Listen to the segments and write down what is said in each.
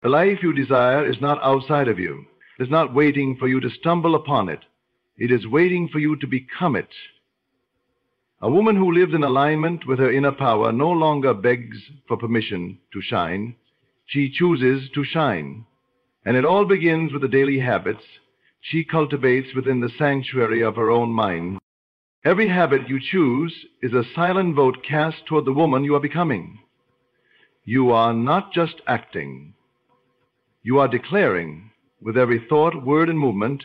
The life you desire is not outside of you. It is not waiting for you to stumble upon it. It is waiting for you to become it. A woman who lives in alignment with her inner power no longer begs for permission to shine. She chooses to shine. And it all begins with the daily habits she cultivates within the sanctuary of her own mind. Every habit you choose is a silent vote cast toward the woman you are becoming. You are not just acting. You are declaring, with every thought, word, and movement,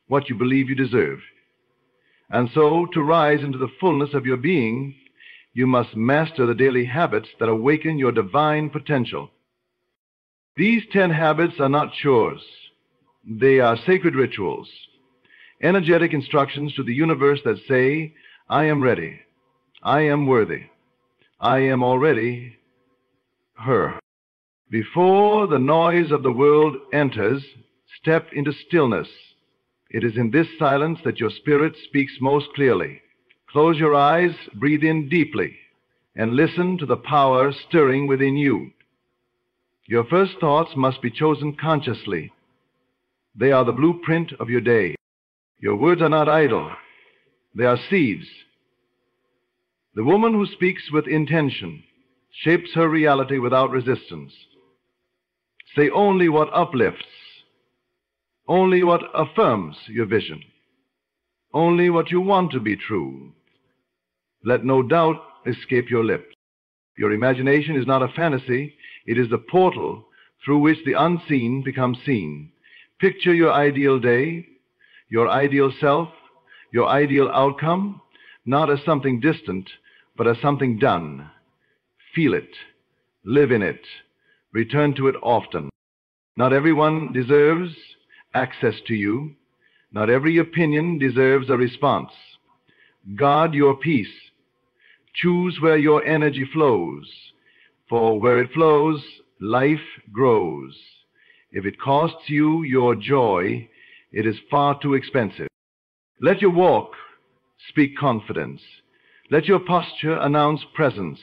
what you believe you deserve. And so, to rise into the fullness of your being, you must master the daily habits that awaken your divine potential. These 10 habits are not chores. They are sacred rituals, energetic instructions to the universe that say, I am ready, I am worthy, I am already her. Before the noise of the world enters, step into stillness. It is in this silence that your spirit speaks most clearly. Close your eyes, breathe in deeply, and listen to the power stirring within you. Your first thoughts must be chosen consciously. They are the blueprint of your day. Your words are not idle. They are seeds. The woman who speaks with intention shapes her reality without resistance. Say only what uplifts, only what affirms your vision, only what you want to be true. Let no doubt escape your lips. Your imagination is not a fantasy. It is the portal through which the unseen becomes seen. Picture your ideal day, your ideal self, your ideal outcome, not as something distant, but as something done. Feel it, live in it, return to it often. Not everyone deserves access to you. Not every opinion deserves a response. Guard your peace. Choose where your energy flows, for where it flows, life grows. If it costs you your joy, it is far too expensive. Let your walk speak confidence. Let your posture announce presence.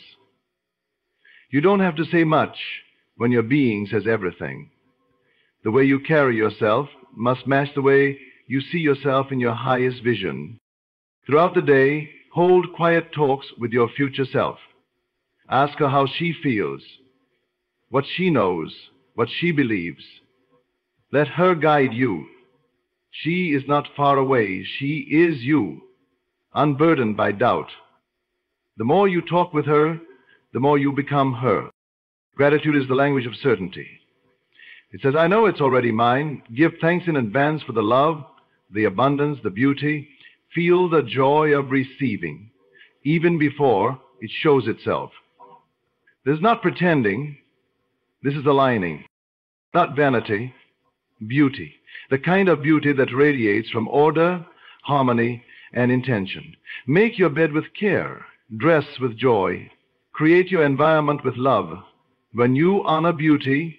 You don't have to say much when your being says everything. The way you carry yourself must match the way you see yourself in your highest vision. Throughout the day, hold quiet talks with your future self. Ask her how she feels, what she knows, what she believes. Let her guide you. She is not far away. She is you, unburdened by doubt. The more you talk with her, the more you become her. Gratitude is the language of certainty. It says, I know it's already mine. Give thanks in advance for the love, the abundance, the beauty. Feel the joy of receiving, even before it shows itself. This is not pretending. This is aligning. Not vanity, beauty. The kind of beauty that radiates from order, harmony, and intention. Make your bed with care. Dress with joy. Create your environment with love. When you honor beauty,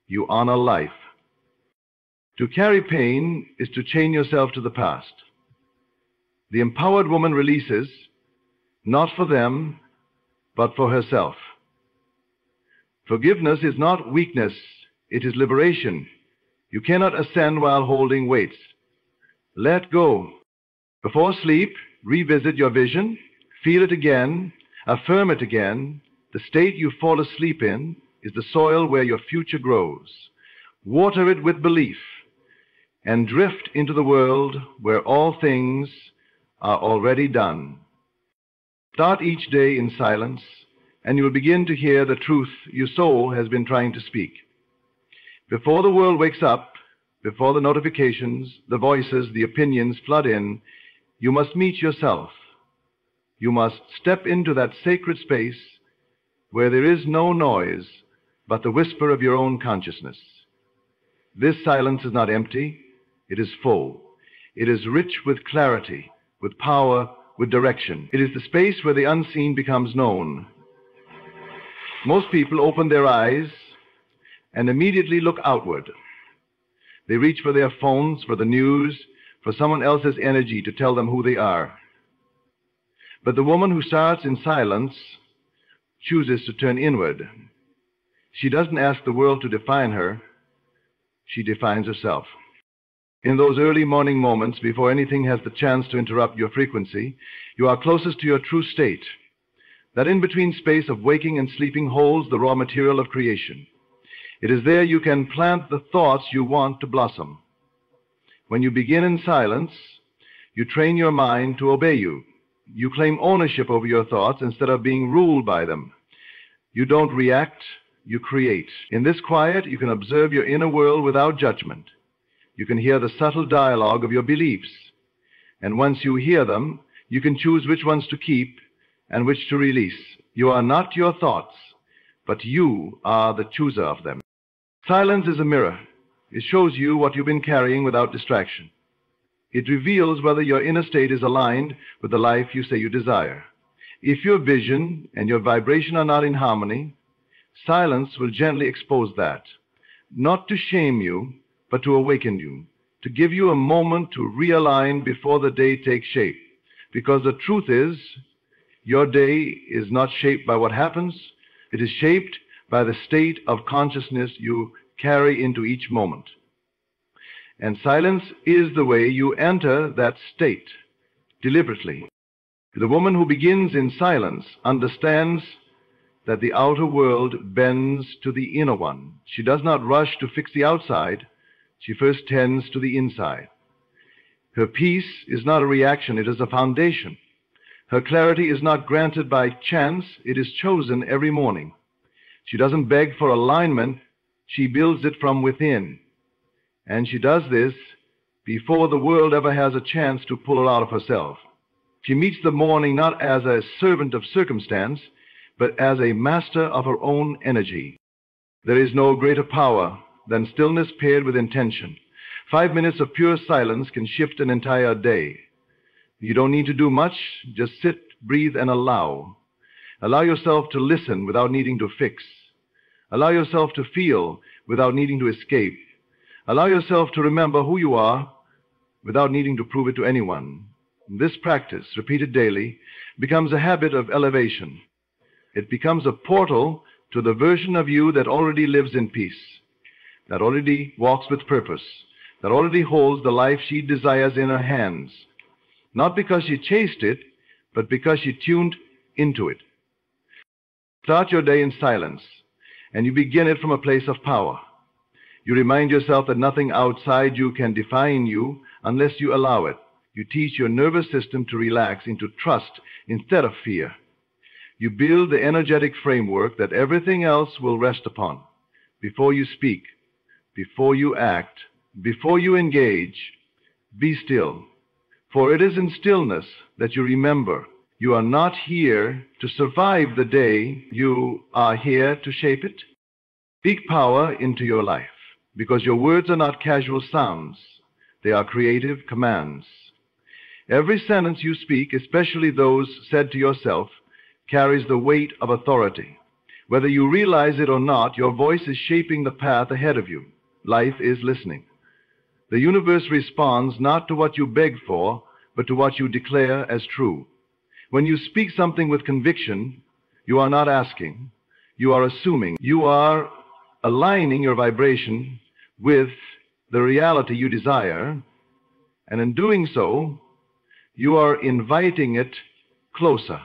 you honor life. To carry pain is to chain yourself to the past. The empowered woman releases, not for them, but for herself. Forgiveness is not weakness, it is liberation. You cannot ascend while holding weights. Let go. Before sleep, revisit your vision, feel it again, affirm it again. The state you fall asleep in is the soil where your future grows. Water it with belief and drift into the world where all things are already done. Start each day in silence, and you will begin to hear the truth your soul has been trying to speak. Before the world wakes up, before the notifications, the voices, the opinions flood in, you must meet yourself. You must step into that sacred space where there is no noise but the whisper of your own consciousness. This silence is not empty, it is full. It is rich with clarity, with power, with direction. It is the space where the unseen becomes known. Most people open their eyes and immediately look outward. They reach for their phones, for the news, for someone else's energy to tell them who they are. But the woman who starts in silence chooses to turn inward. She doesn't ask the world to define her. She defines herself. In those early morning moments, before anything has the chance to interrupt your frequency, you are closest to your true state. That in-between space of waking and sleeping holds the raw material of creation. It is there you can plant the thoughts you want to blossom. When you begin in silence, you train your mind to obey you. You claim ownership over your thoughts instead of being ruled by them. You don't react, you create. In this quiet, you can observe your inner world without judgment. You can hear the subtle dialogue of your beliefs. And once you hear them, you can choose which ones to keep and which to release. You are not your thoughts, but you are the chooser of them. Silence is a mirror. It shows you what you've been carrying without distraction. It reveals whether your inner state is aligned with the life you say you desire. If your vision and your vibration are not in harmony, silence will gently expose that, not to shame you, but to awaken you, to give you a moment to realign before the day takes shape. Because the truth is, your day is not shaped by what happens. It is shaped by the state of consciousness you carry into each moment. And silence is the way you enter that state, deliberately. The woman who begins in silence understands that the outer world bends to the inner one. She does not rush to fix the outside. She first tends to the inside. Her peace is not a reaction, it is a foundation. Her clarity is not granted by chance, it is chosen every morning. She doesn't beg for alignment, she builds it from within. And she does this before the world ever has a chance to pull her out of herself. She meets the morning not as a servant of circumstance, but as a master of her own energy. There is no greater power than stillness paired with intention. 5 minutes of pure silence can shift an entire day. You don't need to do much, just sit, breathe, and allow. Allow yourself to listen without needing to fix. Allow yourself to feel without needing to escape. Allow yourself to remember who you are without needing to prove it to anyone. This practice, repeated daily, becomes a habit of elevation. It becomes a portal to the version of you that already lives in peace, that already walks with purpose, that already holds the life she desires in her hands, not because she chased it, but because she tuned into it. Start your day in silence, and you begin it from a place of power. You remind yourself that nothing outside you can define you unless you allow it. You teach your nervous system to relax into trust instead of fear. You build the energetic framework that everything else will rest upon. Before you speak, before you act, before you engage, be still. For it is in stillness that you remember you are not here to survive the day, you are here to shape it. Speak power into your life, because your words are not casual sounds. They are creative commands. Every sentence you speak, especially those said to yourself, carries the weight of authority. Whether you realize it or not, your voice is shaping the path ahead of you. Life is listening. The universe responds not to what you beg for, but to what you declare as true. When you speak something with conviction, you are not asking, you are assuming. You are aligning your vibration with the reality you desire, and in doing so, you are inviting it closer.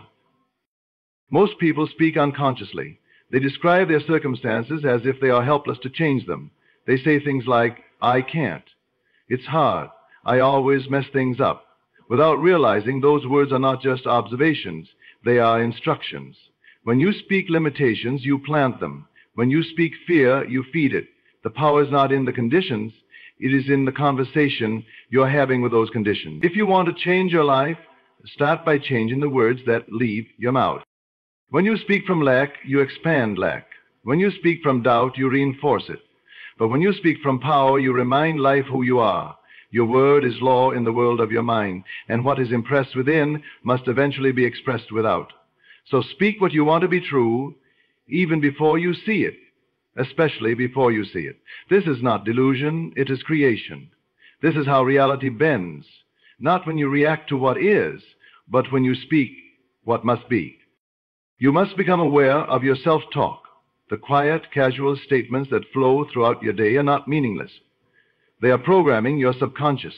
Most people speak unconsciously. They describe their circumstances as if they are helpless to change them. They say things like, I can't. It's hard. I always mess things up. Without realizing those words are not just observations. They are instructions. When you speak limitations, you plant them. When you speak fear, you feed it. The power is not in the conditions. It is in the conversation you're having with those conditions. If you want to change your life, start by changing the words that leave your mouth. When you speak from lack, you expand lack. When you speak from doubt, you reinforce it. But when you speak from power, you remind life who you are. Your word is law in the world of your mind, and what is impressed within must eventually be expressed without. So speak what you want to be true, even before you see it, especially before you see it. This is not delusion, it is creation. This is how reality bends, not when you react to what is, but when you speak what must be. You must become aware of your self-talk. The quiet, casual statements that flow throughout your day are not meaningless. They are programming your subconscious.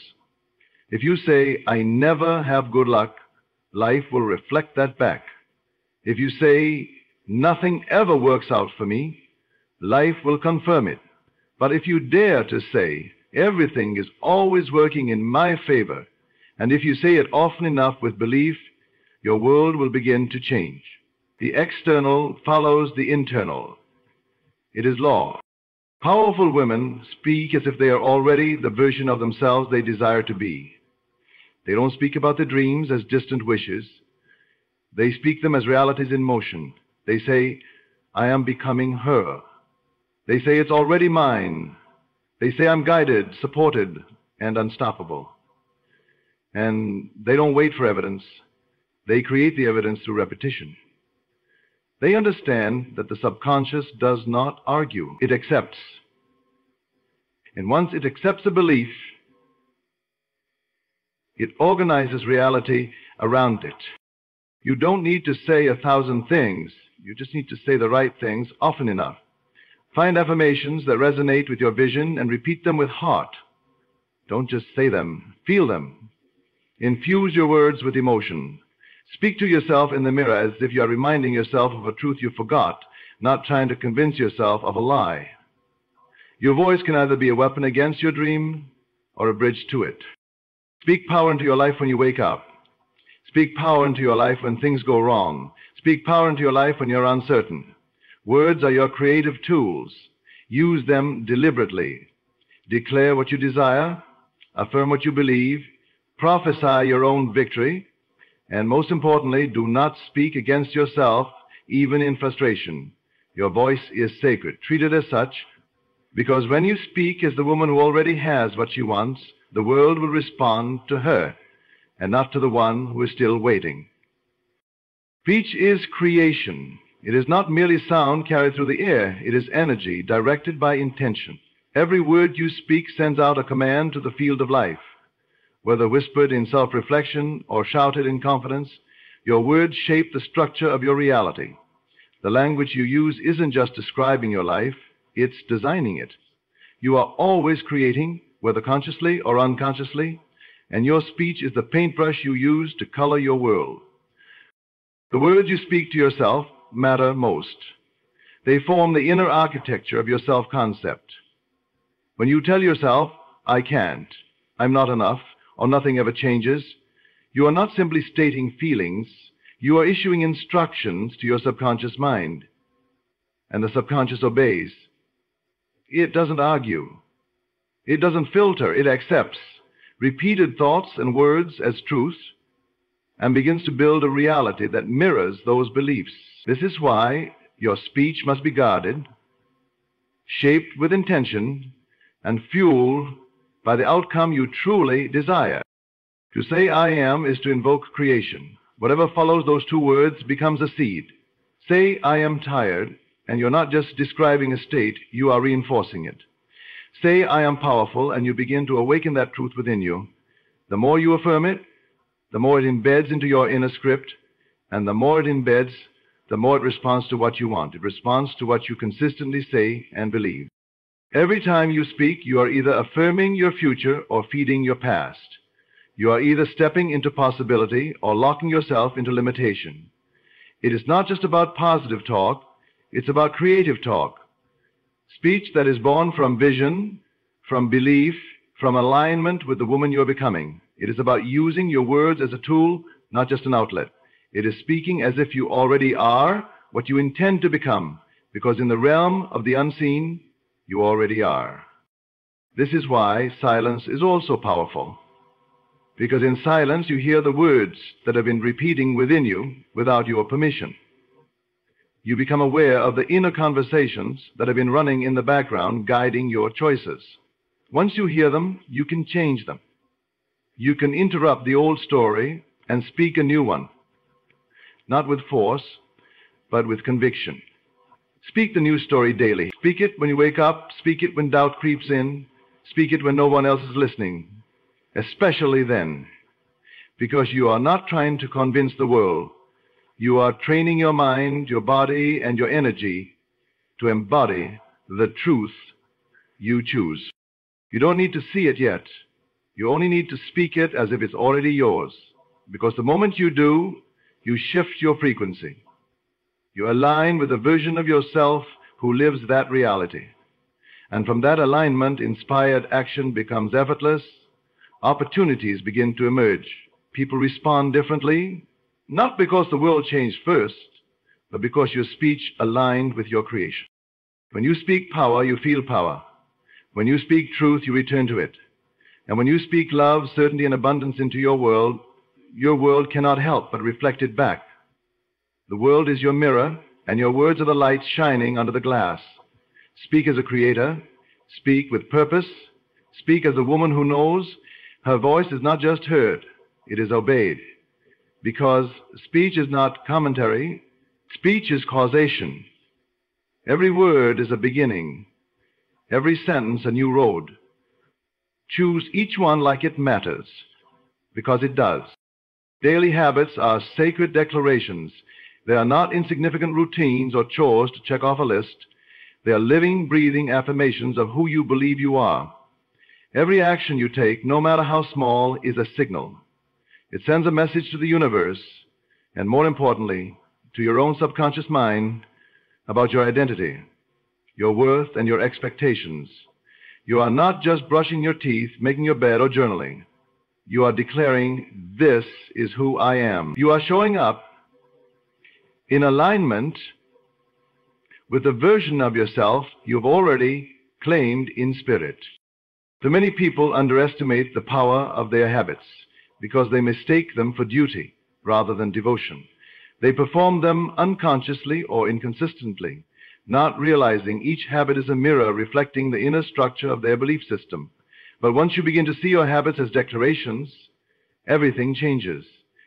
If you say, "I never have good luck," life will reflect that back. If you say, "Nothing ever works out for me," life will confirm it. But if you dare to say, "Everything is always working in my favor," and if you say it often enough with belief, your world will begin to change. The external follows the internal. It is law. Powerful women speak as if they are already the version of themselves they desire to be. They don't speak about their dreams as distant wishes. They speak them as realities in motion. They say, "I am becoming her." They say, "It's already mine." They say, "I'm guided, supported, and unstoppable." And they don't wait for evidence. They create the evidence through repetition. They understand that the subconscious does not argue. It accepts. And once it accepts a belief, it organizes reality around it. You don't need to say 1,000 things. You just need to say the right things often enough. Find affirmations that resonate with your vision and repeat them with heart. Don't just say them. Feel them. Infuse your words with emotion. Speak to yourself in the mirror as if you are reminding yourself of a truth you forgot, not trying to convince yourself of a lie. Your voice can either be a weapon against your dream or a bridge to it. Speak power into your life when you wake up. Speak power into your life when things go wrong. Speak power into your life when you're uncertain. Words are your creative tools. Use them deliberately. Declare what you desire. Affirm what you believe. Prophesy your own victory. And most importantly, do not speak against yourself, even in frustration. Your voice is sacred. Treat it as such, because when you speak as the woman who already has what she wants, the world will respond to her, and not to the one who is still waiting. Speech is creation. It is not merely sound carried through the air. It is energy directed by intention. Every word you speak sends out a command to the field of life. Whether whispered in self-reflection or shouted in confidence, your words shape the structure of your reality. The language you use isn't just describing your life, it's designing it. You are always creating, whether consciously or unconsciously, and your speech is the paintbrush you use to color your world. The words you speak to yourself matter most. They form the inner architecture of your self-concept. When you tell yourself, "I can't," "I'm not enough," or "nothing ever changes," you are not simply stating feelings, you are issuing instructions to your subconscious mind. And the subconscious obeys. It doesn't argue. It doesn't filter. It accepts repeated thoughts and words as truth and begins to build a reality that mirrors those beliefs. This is why your speech must be guarded, shaped with intention, and fueled by the outcome you truly desire. To say "I am" is to invoke creation. Whatever follows those two words becomes a seed. Say "I am tired," and you're not just describing a state, you are reinforcing it. Say "I am powerful," and you begin to awaken that truth within you. The more you affirm it, the more it embeds into your inner script, and the more it embeds, the more it responds to what you want. It responds to what you consistently say and believe. Every time you speak, you are either affirming your future or feeding your past. You are either stepping into possibility or locking yourself into limitation. It is not just about positive talk, it's about creative talk. Speech that is born from vision, from belief, from alignment with the woman you are becoming. It is about using your words as a tool, not just an outlet. It is speaking as if you already are what you intend to become, because in the realm of the unseen, you already are. This is why silence is also powerful, because in silence you hear the words that have been repeating within you without your permission. You become aware of the inner conversations that have been running in the background, guiding your choices. Once you hear them, you can change them. You can interrupt the old story and speak a new one, not with force, but with conviction. Speak the new story daily. Speak it when you wake up. Speak it when doubt creeps in. Speak it when no one else is listening, especially then, because you are not trying to convince the world. You are training your mind, your body, and your energy to embody the truth you choose. You don't need to see it yet. You only need to speak it as if it's already yours. Because the moment you do, you shift your frequency. You align with the version of yourself who lives that reality. And from that alignment, inspired action becomes effortless. Opportunities begin to emerge. People respond differently, not because the world changed first, but because your speech aligned with your creation. When you speak power, you feel power. When you speak truth, you return to it. And when you speak love, certainty, and abundance into your world cannot help but reflect it back. The world is your mirror, and your words are the light shining under the glass. Speak as a creator. Speak with purpose. Speak as a woman who knows her voice is not just heard, it is obeyed. Because speech is not commentary, speech is causation. Every word is a beginning, every sentence a new road. Choose each one like it matters, because it does. Daily habits are sacred declarations. They are not insignificant routines or chores to check off a list. They are living, breathing affirmations of who you believe you are. Every action you take, no matter how small, is a signal. It sends a message to the universe, and more importantly, to your own subconscious mind about your identity, your worth, and your expectations. You are not just brushing your teeth, making your bed, or journaling. You are declaring, this is who I am. You are showing up in alignment with the version of yourself you've already claimed in spirit. Too many people underestimate the power of their habits because they mistake them for duty rather than devotion. They perform them unconsciously or inconsistently, not realizing each habit is a mirror reflecting the inner structure of their belief system. But once you begin to see your habits as declarations, everything changes.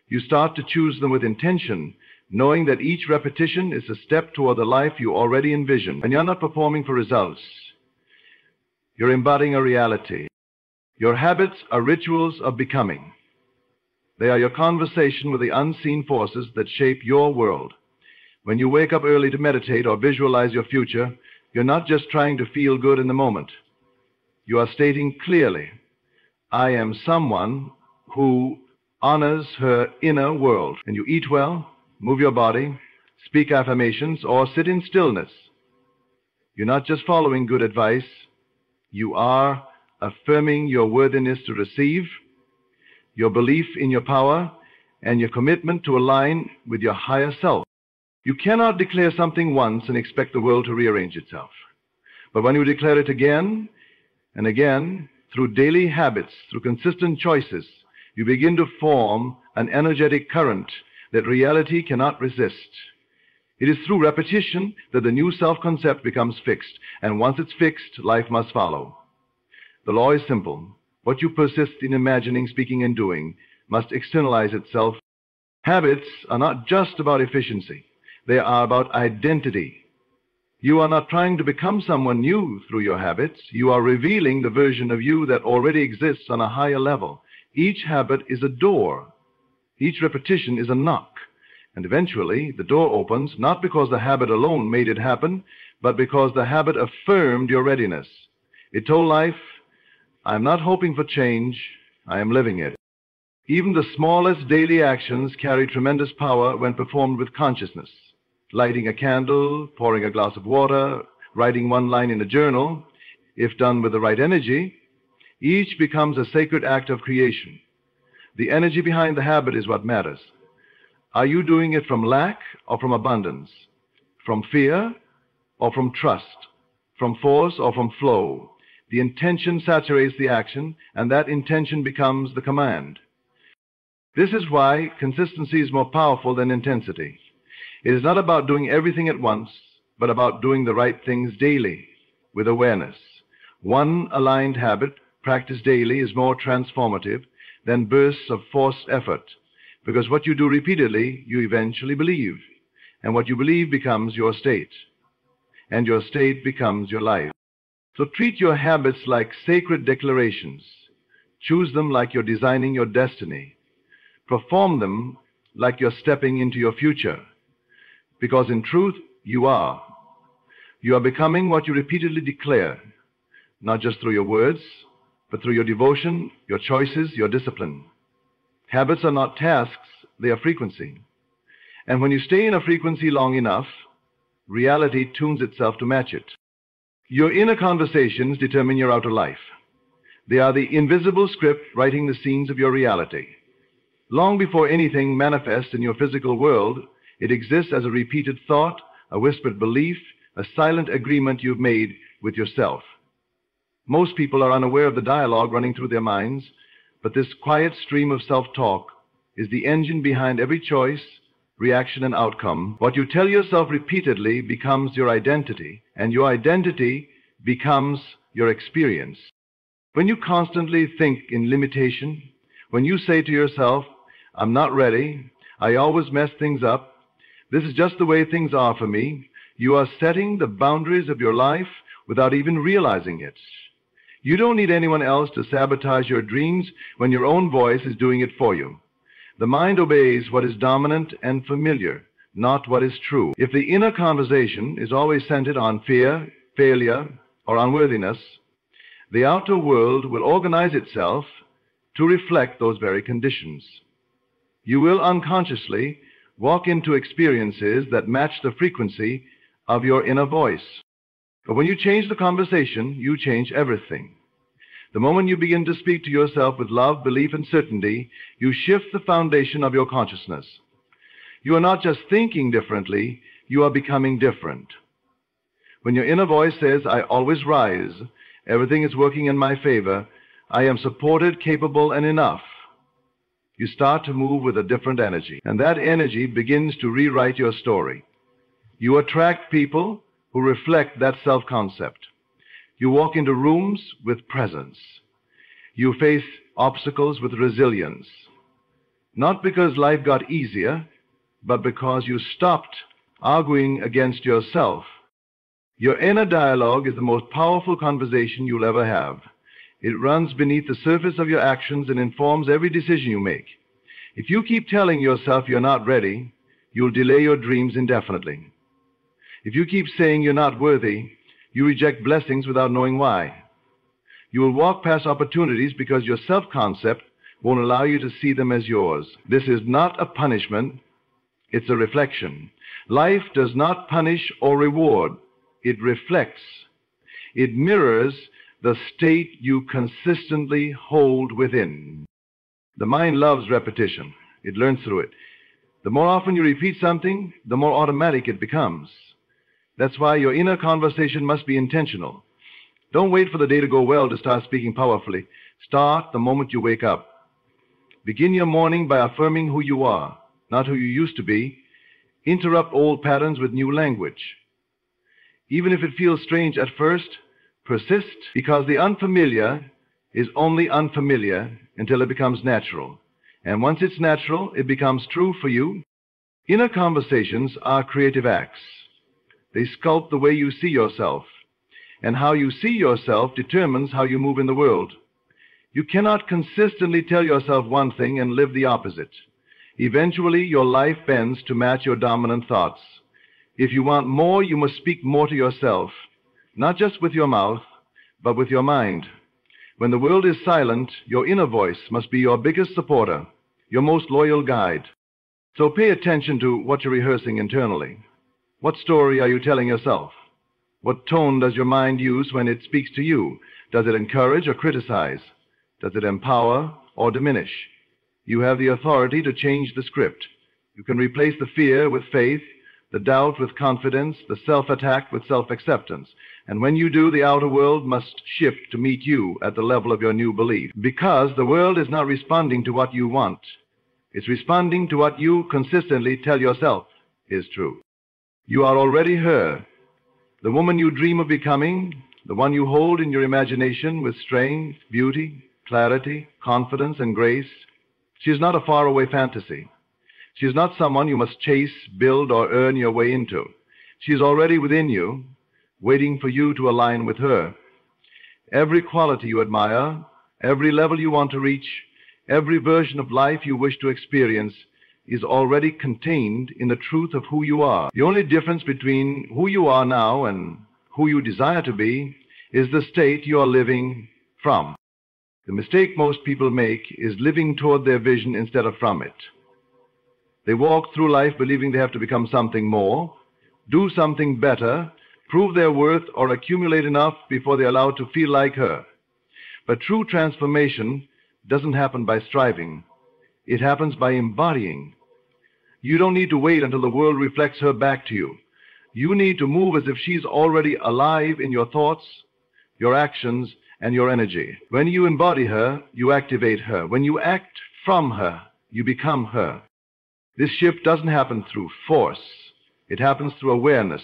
You start to choose them with intention, knowing that each repetition is a step toward the life you already envision. And you're not performing for results. You're embodying a reality. Your habits are rituals of becoming. They are your conversation with the unseen forces that shape your world. When you wake up early to meditate or visualize your future, you're not just trying to feel good in the moment. You are stating clearly, I am someone who honors her inner world. And you eat well, move your body, speak affirmations, or sit in stillness. You're not just following good advice. You are affirming your worthiness to receive, your belief in your power, and your commitment to align with your higher self. You cannot declare something once and expect the world to rearrange itself. But when you declare it again and again, through daily habits, through consistent choices, you begin to form an energetic current that reality cannot resist. It is through repetition that the new self-concept becomes fixed, and once it's fixed, life must follow. The law is simple. What you persist in imagining, speaking, and doing must externalize itself. Habits are not just about efficiency. They are about identity. You are not trying to become someone new through your habits. You are revealing the version of you that already exists on a higher level. Each habit is a door. Each repetition is a knock. And eventually, the door opens, not because the habit alone made it happen, but because the habit affirmed your readiness. It told life, I'm not hoping for change, I am living it. Even the smallest daily actions carry tremendous power when performed with consciousness. Lighting a candle, pouring a glass of water, writing one line in a journal, if done with the right energy, each becomes a sacred act of creation. The energy behind the habit is what matters. Are you doing it from lack or from abundance? From fear or from trust? From force or from flow? The intention saturates the action, and that intention becomes the command. This is why consistency is more powerful than intensity. It is not about doing everything at once, but about doing the right things daily with awareness. One aligned habit practiced daily is more transformative than bursts of forced effort, because what you do repeatedly, you eventually believe, and what you believe becomes your state, and your state becomes your life. So treat your habits like sacred declarations. Choose them like you're designing your destiny. Perform them like you're stepping into your future, because in truth, you are. You are becoming what you repeatedly declare, not just through your words, but through your devotion, your choices, your discipline. Habits are not tasks, they are frequency. And when you stay in a frequency long enough, reality tunes itself to match it. Your inner conversations determine your outer life. They are the invisible script writing the scenes of your reality. Long before anything manifests in your physical world, it exists as a repeated thought, a whispered belief, a silent agreement you've made with yourself. Most people are unaware of the dialogue running through their minds, but this quiet stream of self-talk is the engine behind every choice, reaction, and outcome. What you tell yourself repeatedly becomes your identity, and your identity becomes your experience. When you constantly think in limitation, when you say to yourself, I'm not ready, I always mess things up, this is just the way things are for me, you are setting the boundaries of your life without even realizing it. You don't need anyone else to sabotage your dreams when your own voice is doing it for you. The mind obeys what is dominant and familiar, not what is true. If the inner conversation is always centered on fear, failure, or unworthiness, the outer world will organize itself to reflect those very conditions. You will unconsciously walk into experiences that match the frequency of your inner voice. But when you change the conversation, you change everything. The moment you begin to speak to yourself with love, belief, and certainty, you shift the foundation of your consciousness. You are not just thinking differently, you are becoming different. When your inner voice says, I always rise, everything is working in my favor, I am supported, capable, and enough, you start to move with a different energy. And that energy begins to rewrite your story. You attract people who reflect that self-concept. You walk into rooms with presence. You face obstacles with resilience. Not because life got easier, but because you stopped arguing against yourself. Your inner dialogue is the most powerful conversation you'll ever have. It runs beneath the surface of your actions and informs every decision you make. If you keep telling yourself you're not ready, you'll delay your dreams indefinitely. If you keep saying you're not worthy, you reject blessings without knowing why. You will walk past opportunities because your self-concept won't allow you to see them as yours. This is not a punishment, it's a reflection. Life does not punish or reward, it reflects. It mirrors the state you consistently hold within. The mind loves repetition. It learns through it. The more often you repeat something, the more automatic it becomes. That's why your inner conversation must be intentional. Don't wait for the day to go well to start speaking powerfully. Start the moment you wake up. Begin your morning by affirming who you are, not who you used to be. Interrupt old patterns with new language. Even if it feels strange at first, persist, because the unfamiliar is only unfamiliar until it becomes natural. And once it's natural, it becomes true for you. Inner conversations are creative acts. They sculpt the way you see yourself. And how you see yourself determines how you move in the world. You cannot consistently tell yourself one thing and live the opposite. Eventually, your life bends to match your dominant thoughts. If you want more, you must speak more to yourself, not just with your mouth, but with your mind. When the world is silent, your inner voice must be your biggest supporter, your most loyal guide. So pay attention to what you're rehearsing internally. What story are you telling yourself? What tone does your mind use when it speaks to you? Does it encourage or criticize? Does it empower or diminish? You have the authority to change the script. You can replace the fear with faith, the doubt with confidence, the self-attack with self-acceptance. And when you do, the outer world must shift to meet you at the level of your new belief. Because the world is not responding to what you want. It's responding to what you consistently tell yourself is true. You are already her. The woman you dream of becoming, the one you hold in your imagination with strength, beauty, clarity, confidence, and grace. She is not a faraway fantasy. She is not someone you must chase, build, or earn your way into. She is already within you, waiting for you to align with her. Every quality you admire, every level you want to reach, every version of life you wish to experience is already contained in the truth of who you are. The only difference between who you are now and who you desire to be is the state you are living from. The mistake most people make is living toward their vision instead of from it. They walk through life believing they have to become something more, do something better, prove their worth, or accumulate enough before they're allowed to feel like her. But true transformation doesn't happen by striving. It happens by embodying. You don't need to wait until the world reflects her back to you. You need to move as if she's already alive in your thoughts, your actions, and your energy. When you embody her, you activate her. When you act from her, you become her. This shift doesn't happen through force. It happens through awareness.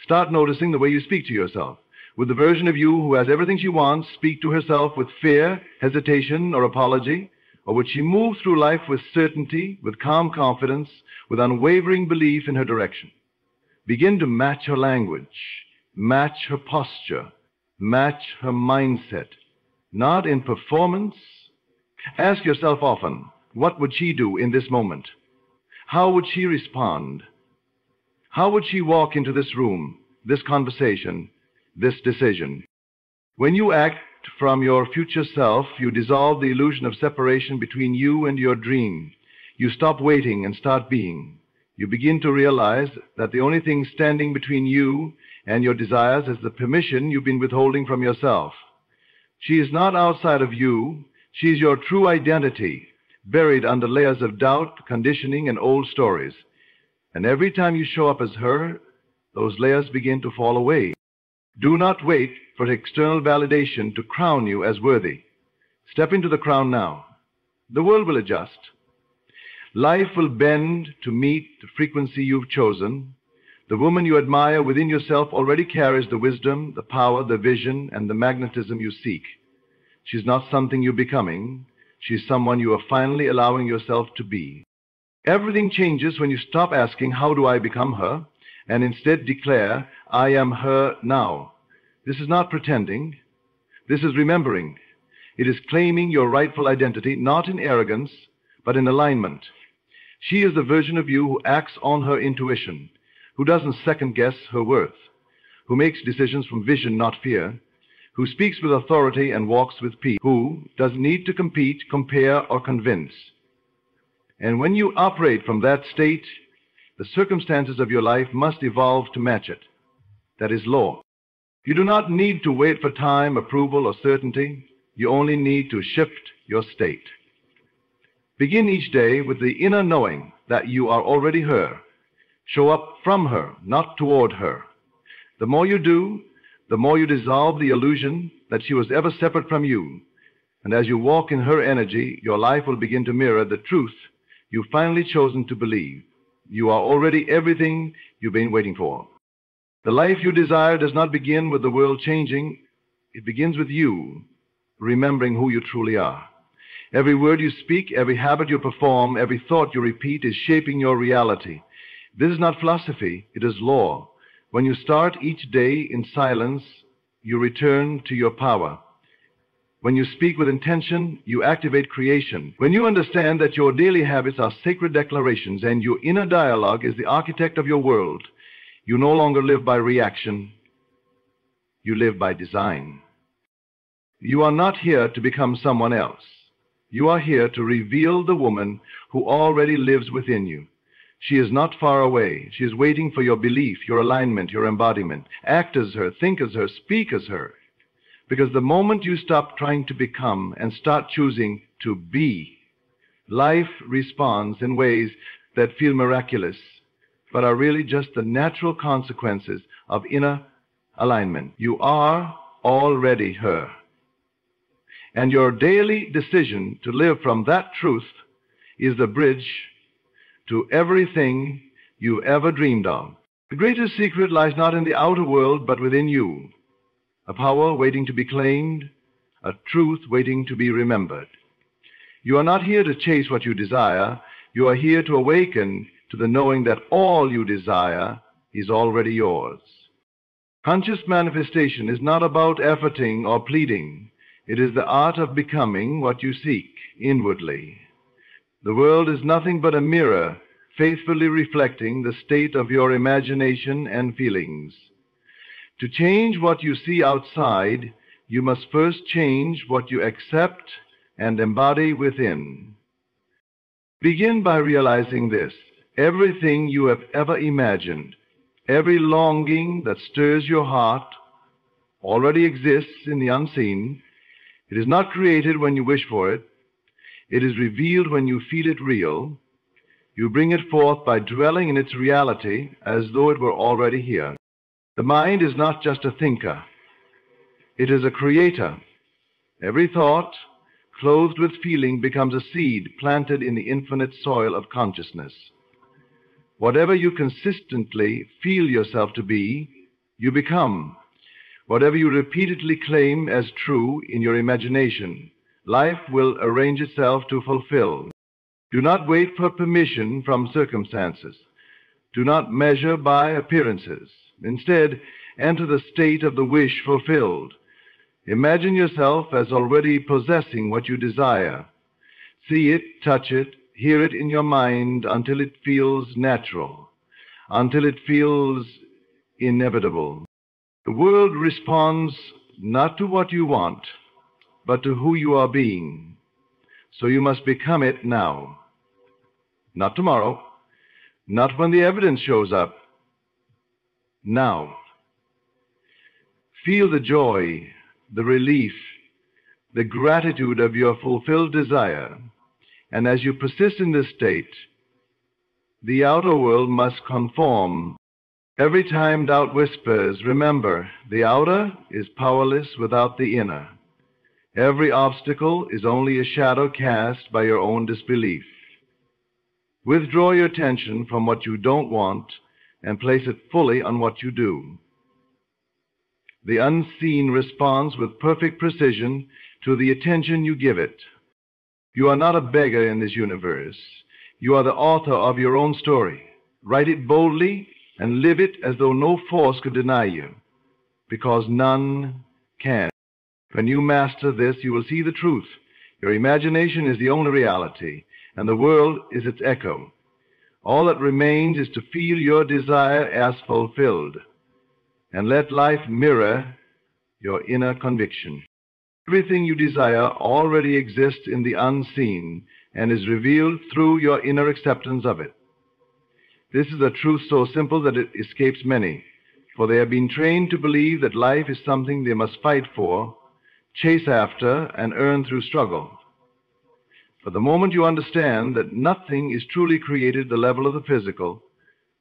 Start noticing the way you speak to yourself. Would the version of you who has everything she wants speak to herself with fear, hesitation, or apology? Or would she move through life with certainty, with calm confidence, with unwavering belief in her direction? Begin to match her language, match her posture, match her mindset, not in performance. Ask yourself often, what would she do in this moment? How would she respond? How would she walk into this room, this conversation, this decision? When you act from your future self, you dissolve the illusion of separation between you and your dream. You stop waiting and start being. You begin to realize that the only thing standing between you and your desires is the permission you've been withholding from yourself. She is not outside of you. She is your true identity, buried under layers of doubt, conditioning, and old stories. And every time you show up as her, those layers begin to fall away. Do not wait for external validation to crown you as worthy. Step into the crown now. The world will adjust. Life will bend to meet the frequency you've chosen. The woman you admire within yourself already carries the wisdom, the power, the vision, and the magnetism you seek. She's not something you're becoming. She's someone you are finally allowing yourself to be. Everything changes when you stop asking, how do I become her? And instead declare, I am her now. This is not pretending. This is remembering. It is claiming your rightful identity, not in arrogance, but in alignment. She is the version of you who acts on her intuition, who doesn't second-guess her worth, who makes decisions from vision, not fear, who speaks with authority and walks with peace, who doesn't need to compete, compare, or convince. And when you operate from that state, the circumstances of your life must evolve to match it. That is law. You do not need to wait for time, approval, or certainty. You only need to shift your state. Begin each day with the inner knowing that you are already her. Show up from her, not toward her. The more you do, the more you dissolve the illusion that she was ever separate from you. And as you walk in her energy, your life will begin to mirror the truth you've finally chosen to believe. You are already everything you've been waiting for. The life you desire does not begin with the world changing. It begins with you remembering who you truly are. Every word you speak, every habit you perform, every thought you repeat is shaping your reality. This is not philosophy, it is law. When you start each day in silence, you return to your power. When you speak with intention, you activate creation. When you understand that your daily habits are sacred declarations and your inner dialogue is the architect of your world, you no longer live by reaction, you live by design. You are not here to become someone else. You are here to reveal the woman who already lives within you. She is not far away. She is waiting for your belief, your alignment, your embodiment. Act as her, think as her, speak as her. Because the moment you stop trying to become and start choosing to be, life responds in ways that feel miraculous, but are really just the natural consequences of inner alignment. You are already her. And your daily decision to live from that truth is the bridge to everything you ever dreamed of. The greatest secret lies not in the outer world, but within you. A power waiting to be claimed, a truth waiting to be remembered. You are not here to chase what you desire. You are here to awaken to the knowing that all you desire is already yours. Conscious manifestation is not about efforting or pleading. It is the art of becoming what you seek inwardly. The world is nothing but a mirror, faithfully reflecting the state of your imagination and feelings. To change what you see outside, you must first change what you accept and embody within. Begin by realizing this. Everything you have ever imagined, every longing that stirs your heart, already exists in the unseen. It is not created when you wish for it. It is revealed when you feel it real. You bring it forth by dwelling in its reality as though it were already here. The mind is not just a thinker. It is a creator. Every thought, clothed with feeling, becomes a seed planted in the infinite soil of consciousness. Whatever you consistently feel yourself to be, you become. Whatever you repeatedly claim as true in your imagination, life will arrange itself to fulfill. Do not wait for permission from circumstances. Do not measure by appearances. Instead, enter the state of the wish fulfilled. Imagine yourself as already possessing what you desire. See it, touch it, hear it in your mind until it feels natural, until it feels inevitable. The world responds not to what you want, but to who you are being. So you must become it now. Not tomorrow, not when the evidence shows up. Now. Feel the joy, the relief, the gratitude of your fulfilled desire. And as you persist in this state, the outer world must conform. Every time doubt whispers, remember, the outer is powerless without the inner. Every obstacle is only a shadow cast by your own disbelief. Withdraw your attention from what you don't want and place it fully on what you do. The unseen responds with perfect precision to the attention you give it. You are not a beggar in this universe. You are the author of your own story. Write it boldly and live it as though no force could deny you, because none can. When you master this, you will see the truth. Your imagination is the only reality, and the world is its echo. All that remains is to feel your desire as fulfilled, and let life mirror your inner conviction. Everything you desire already exists in the unseen and is revealed through your inner acceptance of it. This is a truth so simple that it escapes many, for they have been trained to believe that life is something they must fight for, chase after, and earn through struggle. But the moment you understand that nothing is truly created at the level of the physical,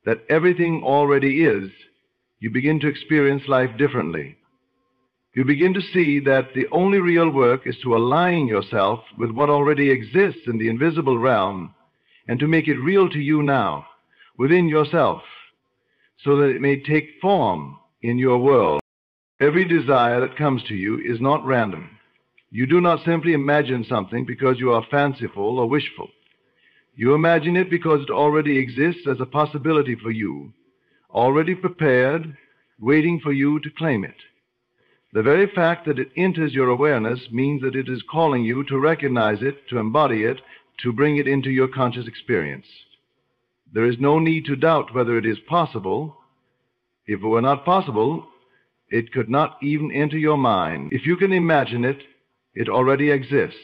that everything already is, you begin to experience life differently. You begin to see that the only real work is to align yourself with what already exists in the invisible realm and to make it real to you now, within yourself, so that it may take form in your world. Every desire that comes to you is not random. You do not simply imagine something because you are fanciful or wishful. You imagine it because it already exists as a possibility for you, already prepared, waiting for you to claim it. The very fact that it enters your awareness means that it is calling you to recognize it, to embody it, to bring it into your conscious experience. There is no need to doubt whether it is possible. If it were not possible, it could not even enter your mind. If you can imagine it, it already exists.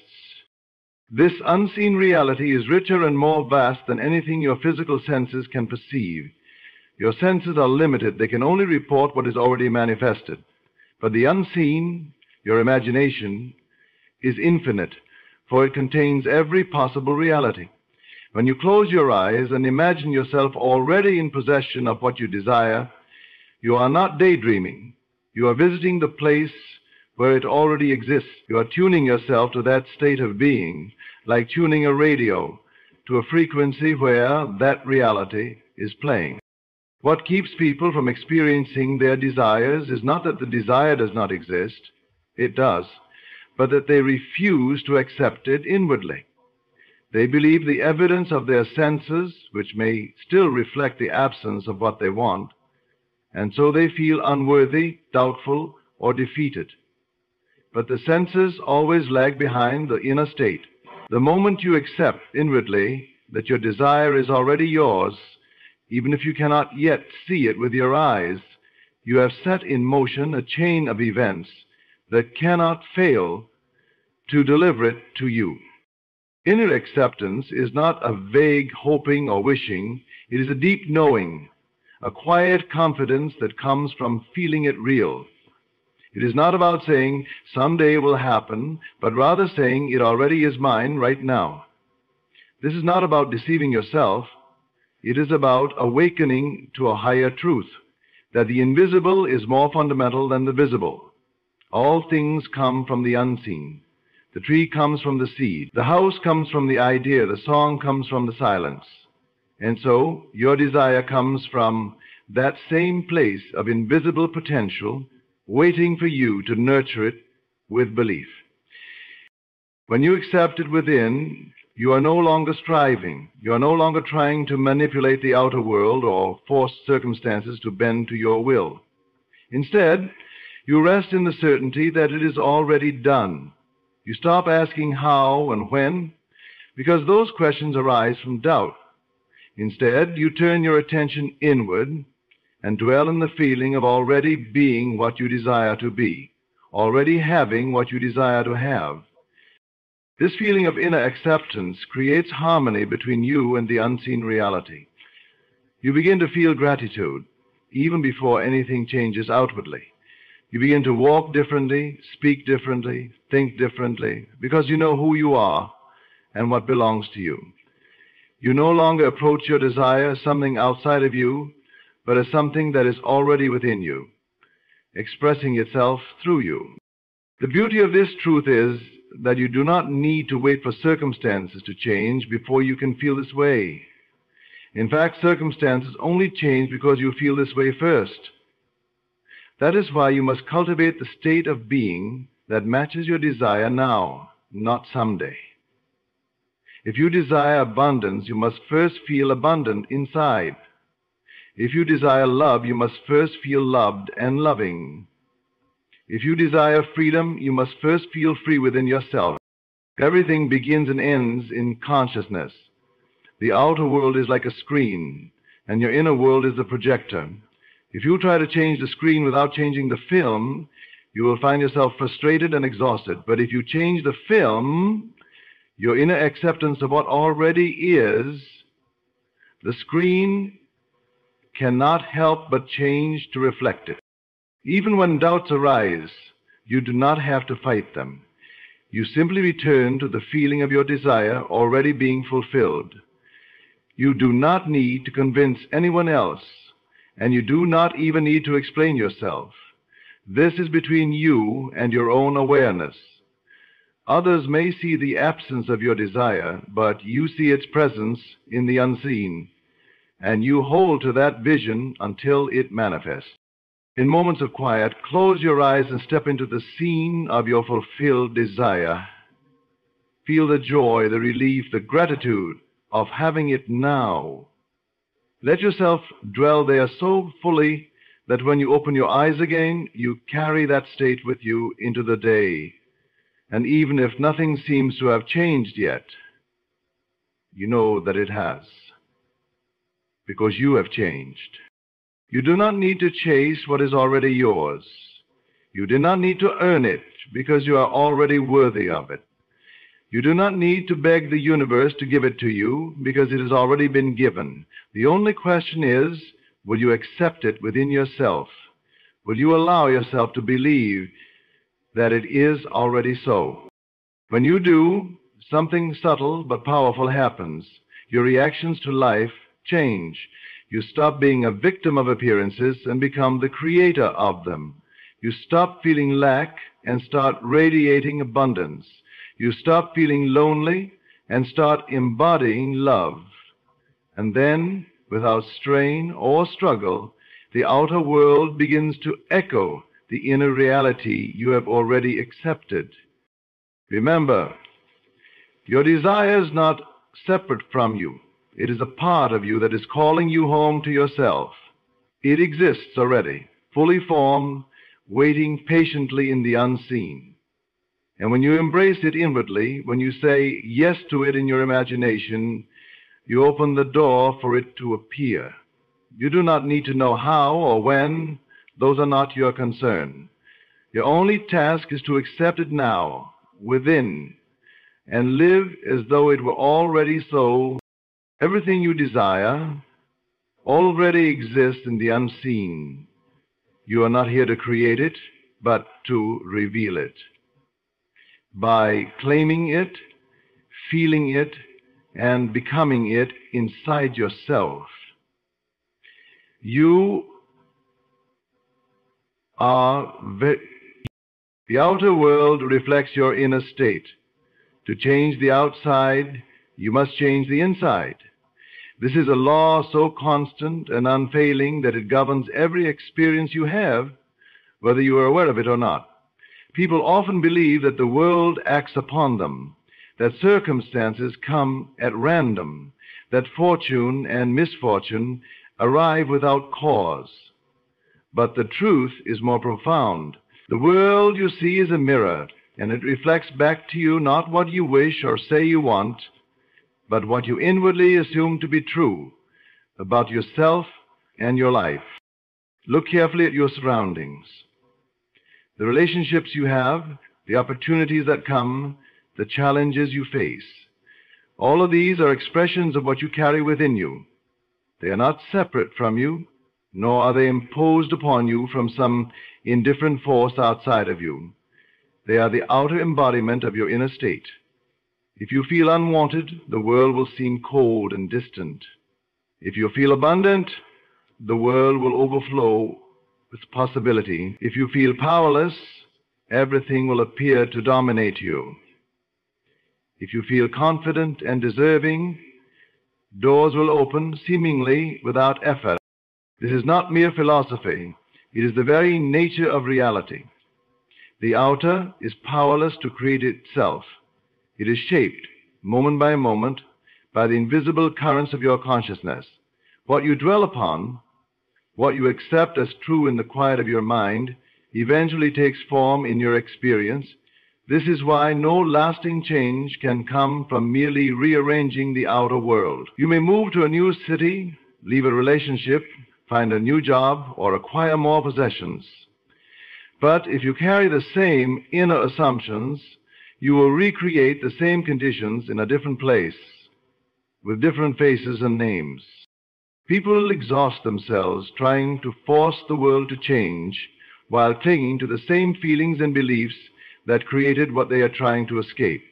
This unseen reality is richer and more vast than anything your physical senses can perceive. Your senses are limited. They can only report what is already manifested. But the unseen, your imagination, is infinite, for it contains every possible reality. When you close your eyes and imagine yourself already in possession of what you desire, you are not daydreaming. You are visiting the place where it already exists. You are tuning yourself to that state of being, like tuning a radio to a frequency where that reality is playing. What keeps people from experiencing their desires is not that the desire does not exist, it does, but that they refuse to accept it inwardly. They believe the evidence of their senses, which may still reflect the absence of what they want, and so they feel unworthy, doubtful, or defeated. But the senses always lag behind the inner state. The moment you accept inwardly that your desire is already yours, even if you cannot yet see it with your eyes, You have set in motion a chain of events that cannot fail to deliver it to you. Inner acceptance is not a vague hoping or wishing. It is a deep knowing, a quiet confidence that comes from feeling it real. It is not about saying, someday it will happen, but rather saying, it already is mine right now. This is not about deceiving yourself. It is about awakening to a higher truth, that the invisible is more fundamental than the visible. All things come from the unseen. The tree comes from the seed. The house comes from the idea. The song comes from the silence. And so, your desire comes from that same place of invisible potential, waiting for you to nurture it with belief. When you accept it within, you are no longer striving. You are no longer trying to manipulate the outer world or force circumstances to bend to your will. Instead, you rest in the certainty that it is already done. You stop asking how and when, because those questions arise from doubt. Instead, you turn your attention inward and dwell in the feeling of already being what you desire to be, already having what you desire to have. This feeling of inner acceptance creates harmony between you and the unseen reality. You begin to feel gratitude, even before anything changes outwardly. You begin to walk differently, speak differently, think differently, because you know who you are and what belongs to you. You no longer approach your desire as something outside of you, but as something that is already within you, expressing itself through you. The beauty of this truth is that you do not need to wait for circumstances to change before you can feel this way. In fact, circumstances only change because you feel this way first. That is why you must cultivate the state of being that matches your desire now, not someday. If you desire abundance, you must first feel abundant inside. If you desire love, you must first feel loved and loving. If you desire freedom, you must first feel free within yourself. Everything begins and ends in consciousness. The outer world is like a screen, and your inner world is the projector. If you try to change the screen without changing the film, you will find yourself frustrated and exhausted. But if you change the film, your inner acceptance of what already is, the screen cannot help but change to reflect it. Even when doubts arise, you do not have to fight them. You simply return to the feeling of your desire already being fulfilled. You do not need to convince anyone else, and you do not even need to explain yourself. This is between you and your own awareness. Others may see the absence of your desire, but you see its presence in the unseen, and you hold to that vision until it manifests. In moments of quiet, close your eyes and step into the scene of your fulfilled desire. Feel the joy, the relief, the gratitude of having it now. Let yourself dwell there so fully that when you open your eyes again, you carry that state with you into the day. And even if nothing seems to have changed yet, you know that it has, because you have changed. You do not need to chase what is already yours. You do not need to earn it, because you are already worthy of it. You do not need to beg the universe to give it to you, because it has already been given. The only question is, will you accept it within yourself? Will you allow yourself to believe that it is already so? When you do, something subtle but powerful happens. Your reactions to life change. You stop being a victim of appearances and become the creator of them. You stop feeling lack and start radiating abundance. You stop feeling lonely and start embodying love. And then, without strain or struggle, the outer world begins to echo the inner reality you have already accepted. Remember, your desire is not separate from you. It is a part of you that is calling you home to yourself. It exists already, fully formed, waiting patiently in the unseen. And when you embrace it inwardly, when you say yes to it in your imagination, you open the door for it to appear. You do not need to know how or when. those are not your concern. Your only task is to accept it now, within, and live as though it were already so. Everything you desire already exists in the unseen. You are not here to create it, but to reveal it. By claiming it, feeling it, and becoming it inside yourself, you are the outer world reflects your inner state. To change the outside, you must change the inside. This is a law so constant and unfailing that it governs every experience you have, whether you are aware of it or not. People often believe that the world acts upon them, that circumstances come at random, that fortune and misfortune arrive without cause. But the truth is more profound. The world you see is a mirror, and it reflects back to you not what you wish or say you want, but what you inwardly assume to be true about yourself and your life. Look carefully at your surroundings, the relationships you have, the opportunities that come, the challenges you face. All of these are expressions of what you carry within you. They are not separate from you, nor are they imposed upon you from some indifferent force outside of you. They are the outer embodiment of your inner state. If you feel unwanted, the world will seem cold and distant. If you feel abundant, the world will overflow with possibility. If you feel powerless, everything will appear to dominate you. If you feel confident and deserving, doors will open seemingly without effort. This is not mere philosophy. It is the very nature of reality. The outer is powerless to create itself. It is shaped, moment by moment, by the invisible currents of your consciousness. What you dwell upon, what you accept as true in the quiet of your mind, eventually takes form in your experience. This is why no lasting change can come from merely rearranging the outer world. You may move to a new city, leave a relationship, find a new job, or acquire more possessions. But if you carry the same inner assumptions, you will recreate the same conditions in a different place, with different faces and names. People exhaust themselves trying to force the world to change while clinging to the same feelings and beliefs that created what they are trying to escape.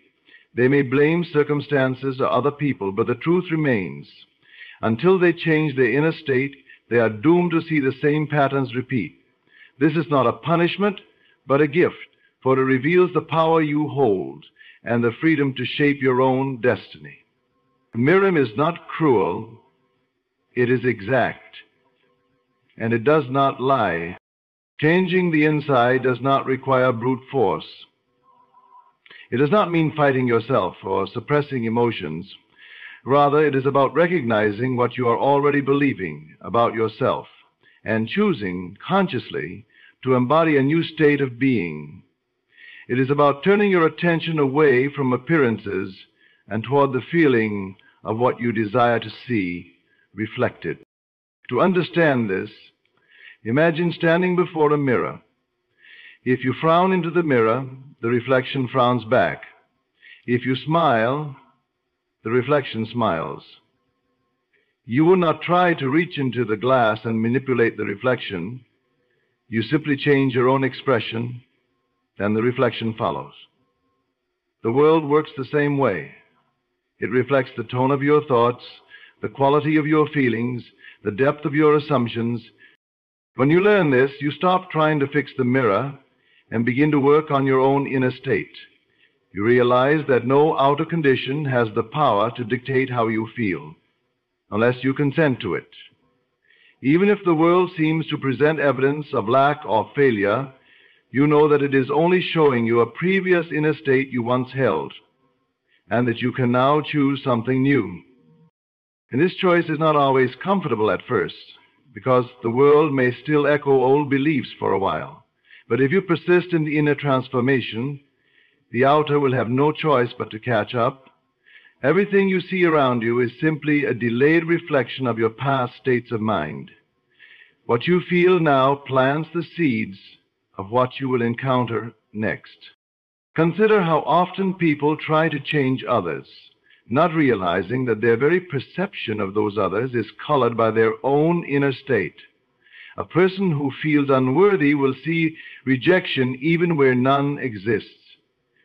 They may blame circumstances or other people, but the truth remains. Until they change their inner state, they are doomed to see the same patterns repeat. This is not a punishment, but a gift, for it reveals the power you hold and the freedom to shape your own destiny. Miriam is not cruel, it is exact, and it does not lie. Changing the inside does not require brute force. It does not mean fighting yourself or suppressing emotions. Rather, it is about recognizing what you are already believing about yourself and choosing consciously to embody a new state of being. It is about turning your attention away from appearances and toward the feeling of what you desire to see reflected. To understand this, imagine standing before a mirror. If you frown into the mirror, the reflection frowns back. If you smile, the reflection smiles. You will not try to reach into the glass and manipulate the reflection. You simply change your own expression, and the reflection follows. The world works the same way. It reflects the tone of your thoughts, the quality of your feelings, the depth of your assumptions. When you learn this, you stop trying to fix the mirror and begin to work on your own inner state. You realize that no outer condition has the power to dictate how you feel, unless you consent to it. Even if the world seems to present evidence of lack or failure, you know that it is only showing you a previous inner state you once held, and that you can now choose something new. And this choice is not always comfortable at first, because the world may still echo old beliefs for a while. But if you persist in the inner transformation, the outer will have no choice but to catch up. Everything you see around you is simply a delayed reflection of your past states of mind. What you feel now plants the seeds of what you will encounter next. Consider how often people try to change others, not realizing that their very perception of those others is colored by their own inner state. A person who feels unworthy will see rejection even where none exists.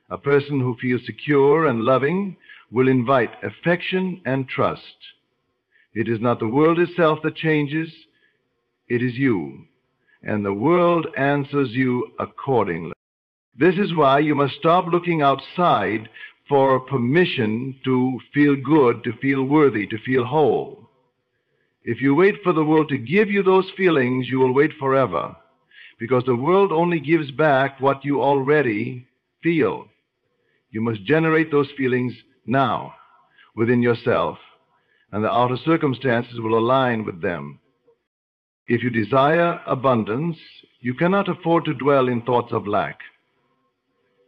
A person who feels secure and loving will invite affection and trust. It is not the world itself that changes, it is you, and the world answers you accordingly. This is why you must stop looking outside for permission to feel good, to feel worthy, to feel whole. If you wait for the world to give you those feelings, you will wait forever, because the world only gives back what you already feel. You must generate those feelings now within yourself, and the outer circumstances will align with them. If you desire abundance, you cannot afford to dwell in thoughts of lack.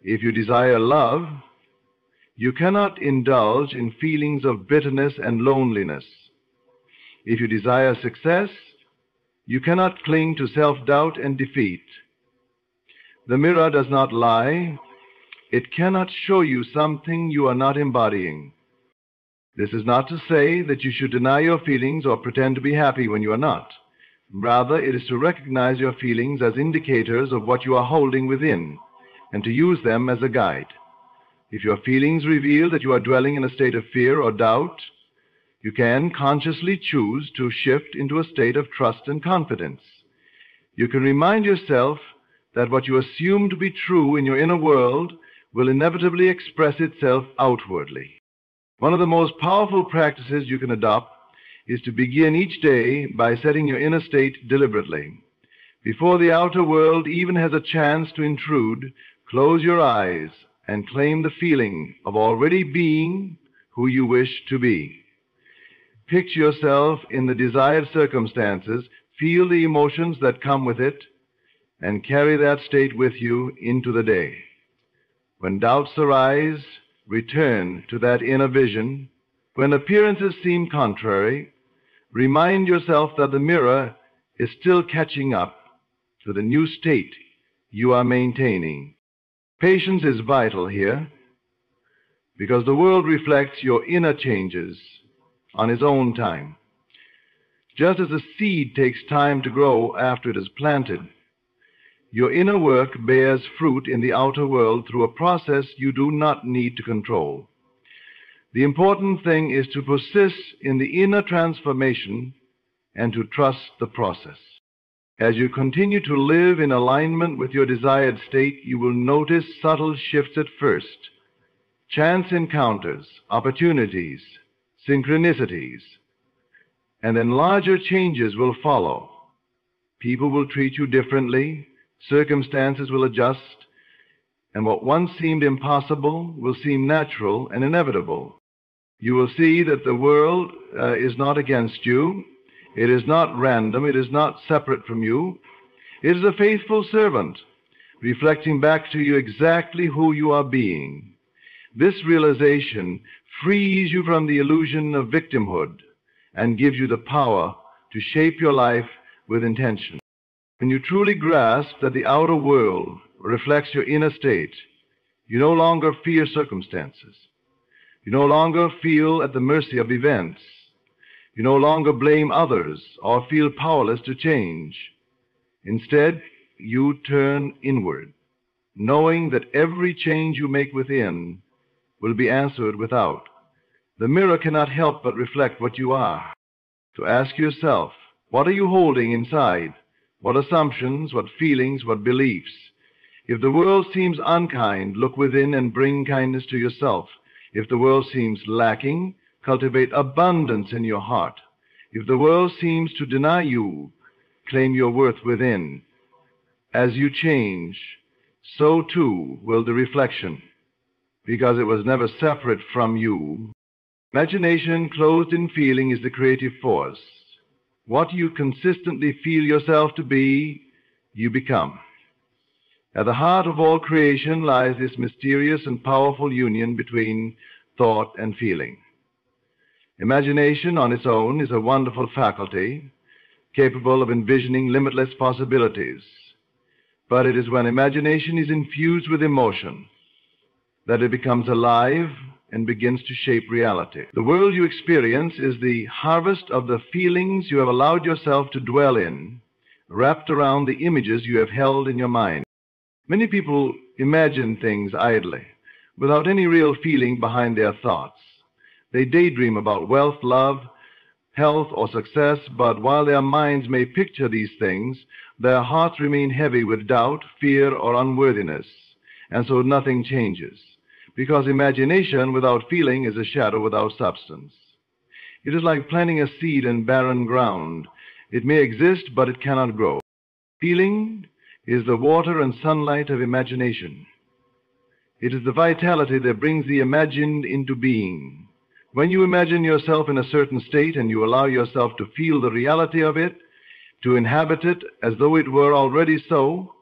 If you desire love, you cannot indulge in feelings of bitterness and loneliness. If you desire success, you cannot cling to self-doubt and defeat. The mirror does not lie. It cannot show you something you are not embodying. This is not to say that you should deny your feelings or pretend to be happy when you are not. Rather, it is to recognize your feelings as indicators of what you are holding within, and to use them as a guide. If your feelings reveal that you are dwelling in a state of fear or doubt, you can consciously choose to shift into a state of trust and confidence. You can remind yourself that what you assume to be true in your inner world will inevitably express itself outwardly. One of the most powerful practices you can adopt is to begin each day by setting your inner state deliberately. Before the outer world even has a chance to intrude, close your eyes and claim the feeling of already being who you wish to be. Picture yourself in the desired circumstances, feel the emotions that come with it, and carry that state with you into the day. When doubts arise, return to that inner vision. When appearances seem contrary, remind yourself that the mirror is still catching up to the new state you are maintaining. Patience is vital here, because the world reflects your inner changes on its own time. Just as a seed takes time to grow after it is planted, your inner work bears fruit in the outer world through a process you do not need to control. The important thing is to persist in the inner transformation and to trust the process. As you continue to live in alignment with your desired state, you will notice subtle shifts at first, chance encounters, opportunities, synchronicities, and then larger changes will follow. People will treat you differently, circumstances will adjust, and what once seemed impossible will seem natural and inevitable. You will see that the world is not against you. It is not random. It is not separate from you. It is a faithful servant, reflecting back to you exactly who you are being. This realization frees you from the illusion of victimhood and gives you the power to shape your life with intention. When you truly grasp that the outer world reflects your inner state, you no longer fear circumstances. You no longer feel at the mercy of events. You no longer blame others or feel powerless to change. Instead, you turn inward, knowing that every change you make within will be answered without. The mirror cannot help but reflect what you are. To ask yourself, what are you holding inside? What assumptions, what feelings, what beliefs? If the world seems unkind, look within and bring kindness to yourself. If the world seems lacking, cultivate abundance in your heart. If the world seems to deny you, claim your worth within. As you change, so too will the reflection, because it was never separate from you. Imagination clothed in feeling is the creative force. What you consistently feel yourself to be, you become. At the heart of all creation lies this mysterious and powerful union between thought and feeling. Imagination on its own is a wonderful faculty, capable of envisioning limitless possibilities. But it is when imagination is infused with emotion that it becomes alive and begins to shape reality. The world you experience is the harvest of the feelings you have allowed yourself to dwell in, wrapped around the images you have held in your mind. Many people imagine things idly, without any real feeling behind their thoughts. They daydream about wealth, love, health, or success, but while their minds may picture these things, their hearts remain heavy with doubt, fear, or unworthiness, and so nothing changes, because imagination without feeling is a shadow without substance. It is like planting a seed in barren ground. It may exist, but it cannot grow. Feeling is the water and sunlight of imagination. It is the vitality that brings the imagined into being. When you imagine yourself in a certain state and you allow yourself to feel the reality of it, to inhabit it as though it were already so,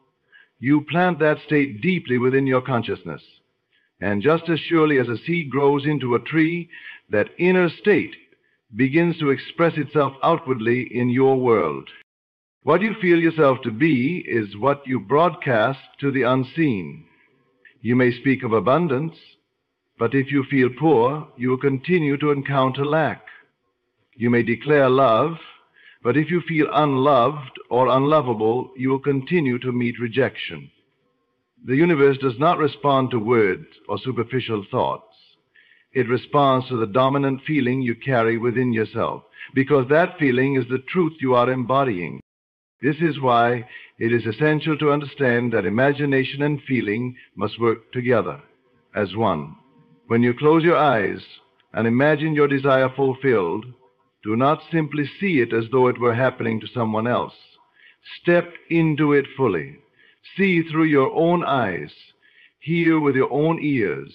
you plant that state deeply within your consciousness. And just as surely as a seed grows into a tree, that inner state begins to express itself outwardly in your world. What you feel yourself to be is what you broadcast to the unseen. You may speak of abundance, but if you feel poor, you will continue to encounter lack. You may declare love, but if you feel unloved or unlovable, you will continue to meet rejection. The universe does not respond to words or superficial thoughts. It responds to the dominant feeling you carry within yourself, because that feeling is the truth you are embodying. This is why it is essential to understand that imagination and feeling must work together as one. When you close your eyes and imagine your desire fulfilled, do not simply see it as though it were happening to someone else. Step into it fully. See through your own eyes. Hear with your own ears.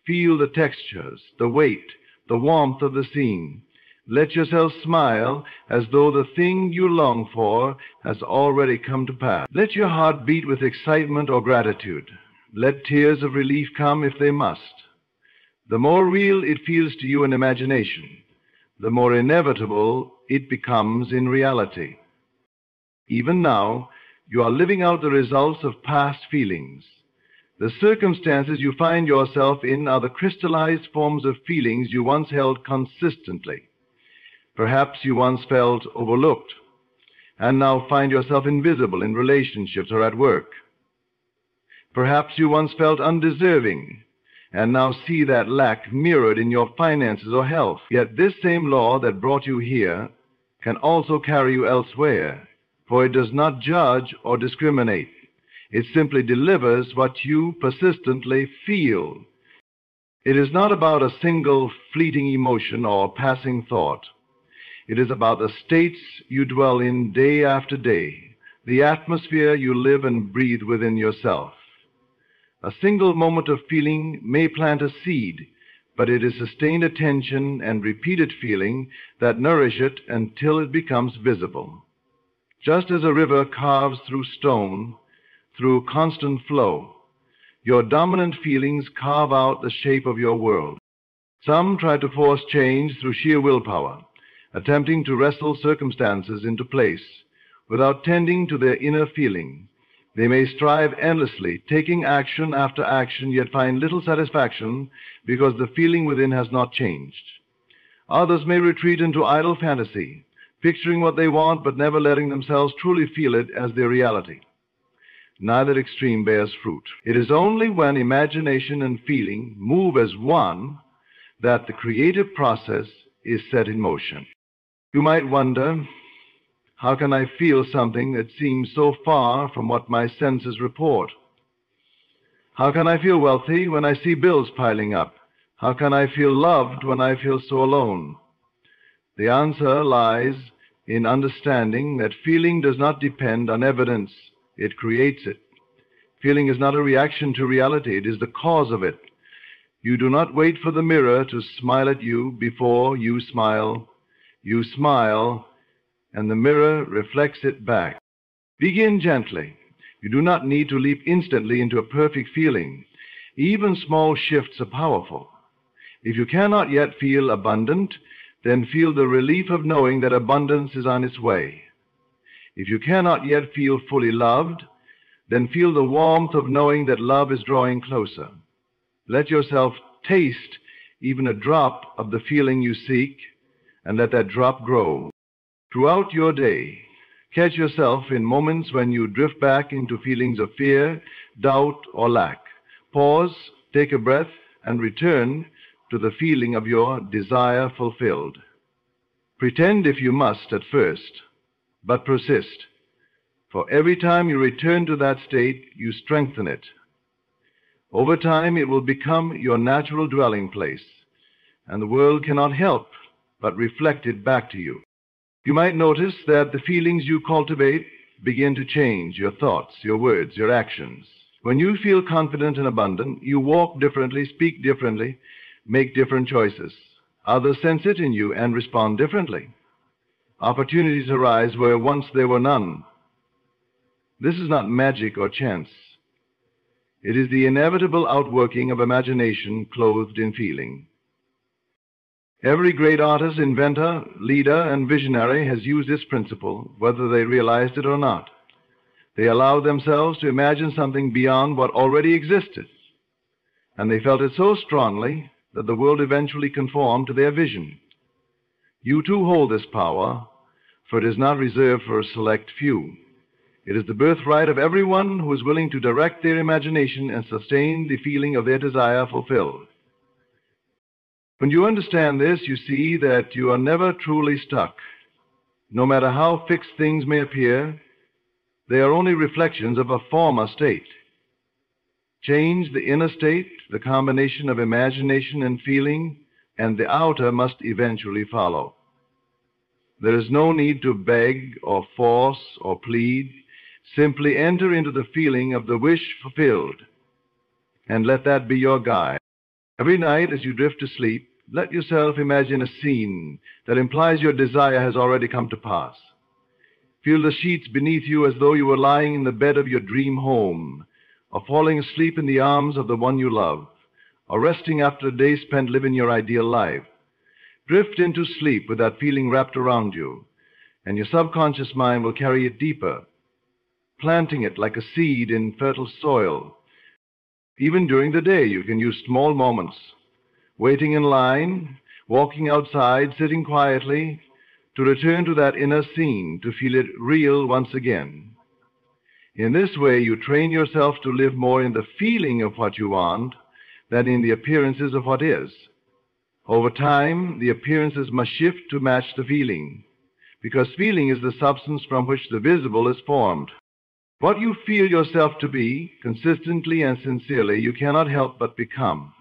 Feel the textures, the weight, the warmth of the scene. Let yourself smile as though the thing you long for has already come to pass. Let your heart beat with excitement or gratitude. Let tears of relief come if they must. The more real it feels to you in imagination, the more inevitable it becomes in reality. Even now, you are living out the results of past feelings. The circumstances you find yourself in are the crystallized forms of feelings you once held consistently. Perhaps you once felt overlooked, and now find yourself invisible in relationships or at work. Perhaps you once felt undeserving, and now see that lack mirrored in your finances or health. Yet this same law that brought you here can also carry you elsewhere, for it does not judge or discriminate. It simply delivers what you persistently feel. It is not about a single fleeting emotion or passing thought. It is about the states you dwell in day after day, the atmosphere you live and breathe within yourself. A single moment of feeling may plant a seed, but it is sustained attention and repeated feeling that nourish it until it becomes visible. Just as a river carves through stone, through constant flow, your dominant feelings carve out the shape of your world. Some try to force change through sheer willpower, attempting to wrestle circumstances into place without tending to their inner feeling. They may strive endlessly, taking action after action, yet find little satisfaction because the feeling within has not changed. Others may retreat into idle fantasy, picturing what they want but never letting themselves truly feel it as their reality. Neither extreme bears fruit. It is only when imagination and feeling move as one that the creative process is set in motion. You might wonder, how can I feel something that seems so far from what my senses report? How can I feel wealthy when I see bills piling up? How can I feel loved when I feel so alone? The answer lies in understanding that feeling does not depend on evidence. It creates it. Feeling is not a reaction to reality. It is the cause of it. You do not wait for the mirror to smile at you before you smile. You smile, and the mirror reflects it back. Begin gently. You do not need to leap instantly into a perfect feeling. Even small shifts are powerful. If you cannot yet feel abundant, then feel the relief of knowing that abundance is on its way. If you cannot yet feel fully loved, then feel the warmth of knowing that love is drawing closer. Let yourself taste even a drop of the feeling you seek, and let that drop grow. Throughout your day, catch yourself in moments when you drift back into feelings of fear, doubt, or lack. Pause, take a breath, and return to the feeling of your desire fulfilled. Pretend if you must at first, but persist. For every time you return to that state, you strengthen it. Over time, it will become your natural dwelling place, and the world cannot help but reflect it back to you. You might notice that the feelings you cultivate begin to change your thoughts, your words, your actions. When you feel confident and abundant, you walk differently, speak differently, make different choices. Others sense it in you and respond differently. Opportunities arise where once there were none. This is not magic or chance. It is the inevitable outworking of imagination clothed in feeling. Every great artist, inventor, leader, and visionary has used this principle, whether they realized it or not. They allowed themselves to imagine something beyond what already existed, and they felt it so strongly that the world eventually conformed to their vision. You too hold this power, for it is not reserved for a select few. It is the birthright of everyone who is willing to direct their imagination and sustain the feeling of their desire fulfilled. When you understand this, you see that you are never truly stuck. No matter how fixed things may appear, they are only reflections of a former state. Change the inner state, the combination of imagination and feeling, and the outer must eventually follow. There is no need to beg or force or plead. Simply enter into the feeling of the wish fulfilled, and let that be your guide. Every night as you drift to sleep, let yourself imagine a scene that implies your desire has already come to pass. Feel the sheets beneath you as though you were lying in the bed of your dream home, or falling asleep in the arms of the one you love, or resting after a day spent living your ideal life. Drift into sleep with that feeling wrapped around you, and your subconscious mind will carry it deeper, planting it like a seed in fertile soil. Even during the day, you can use small moments, waiting in line, walking outside, sitting quietly, to return to that inner scene, to feel it real once again. In this way, you train yourself to live more in the feeling of what you want than in the appearances of what is. Over time, the appearances must shift to match the feeling, because feeling is the substance from which the visible is formed. What you feel yourself to be, consistently and sincerely, you cannot help but become.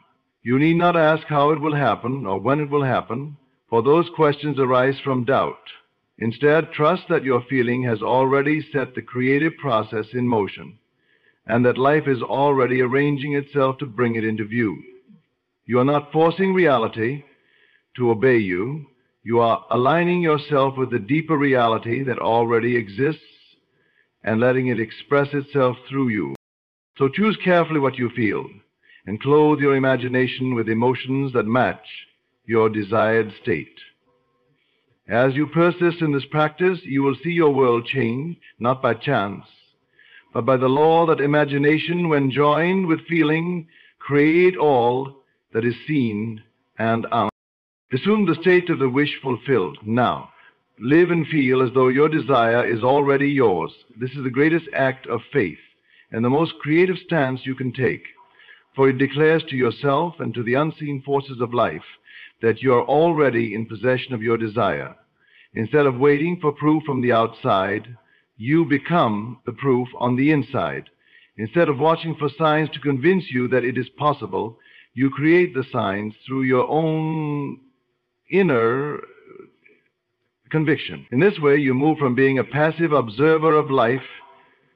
You need not ask how it will happen or when it will happen, for those questions arise from doubt. Instead, trust that your feeling has already set the creative process in motion, and that life is already arranging itself to bring it into view. You are not forcing reality to obey you. You are aligning yourself with the deeper reality that already exists, and letting it express itself through you. So choose carefully what you feel, and clothe your imagination with emotions that match your desired state. As you persist in this practice, you will see your world change, not by chance, but by the law that imagination, when joined with feeling, create all that is seen and unseen. Assume the state of the wish fulfilled now. Live and feel as though your desire is already yours. This is the greatest act of faith and the most creative stance you can take, for it declares to yourself and to the unseen forces of life that you are already in possession of your desire. Instead of waiting for proof from the outside, you become the proof on the inside. Instead of watching for signs to convince you that it is possible, you create the signs through your own inner conviction. In this way, you move from being a passive observer of life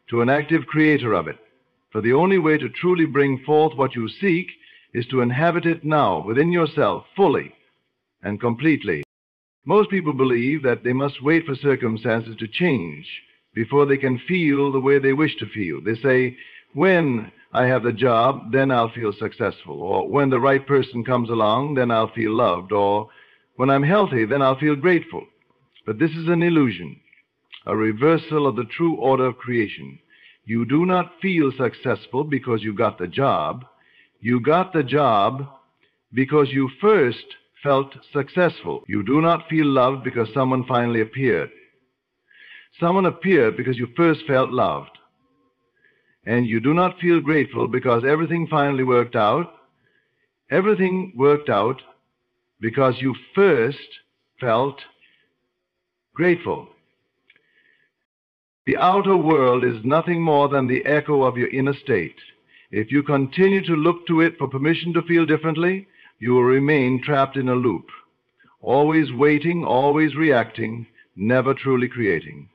to an active creator of it. For the only way to truly bring forth what you seek is to inhabit it now within yourself fully and completely. Most people believe that they must wait for circumstances to change before they can feel the way they wish to feel. They say, when I have the job, then I'll feel successful. Or when the right person comes along, then I'll feel loved. Or when I'm healthy, then I'll feel grateful. But this is an illusion. a reversal of the true order of creation. You do not feel successful because you got the job. You got the job because you first felt successful. You do not feel loved because someone finally appeared. Someone appeared because you first felt loved. And you do not feel grateful because everything finally worked out. Everything worked out because you first felt grateful. The outer world is nothing more than the echo of your inner state. If you continue to look to it for permission to feel differently, you will remain trapped in a loop, always waiting, always reacting, never truly creating.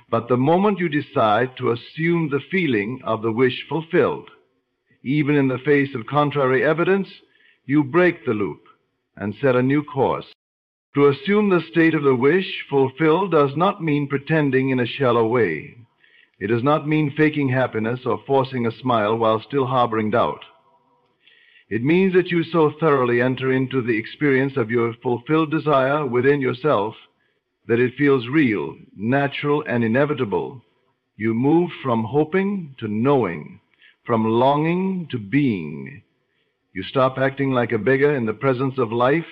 But the moment you decide to assume the feeling of the wish fulfilled, even in the face of contrary evidence, you break the loop and set a new course. To assume the state of the wish fulfilled does not mean pretending in a shallow way. It does not mean faking happiness or forcing a smile while still harboring doubt. It means that you so thoroughly enter into the experience of your fulfilled desire within yourself that it feels real, natural, and inevitable. You move from hoping to knowing, from longing to being. You stop acting like a beggar in the presence of life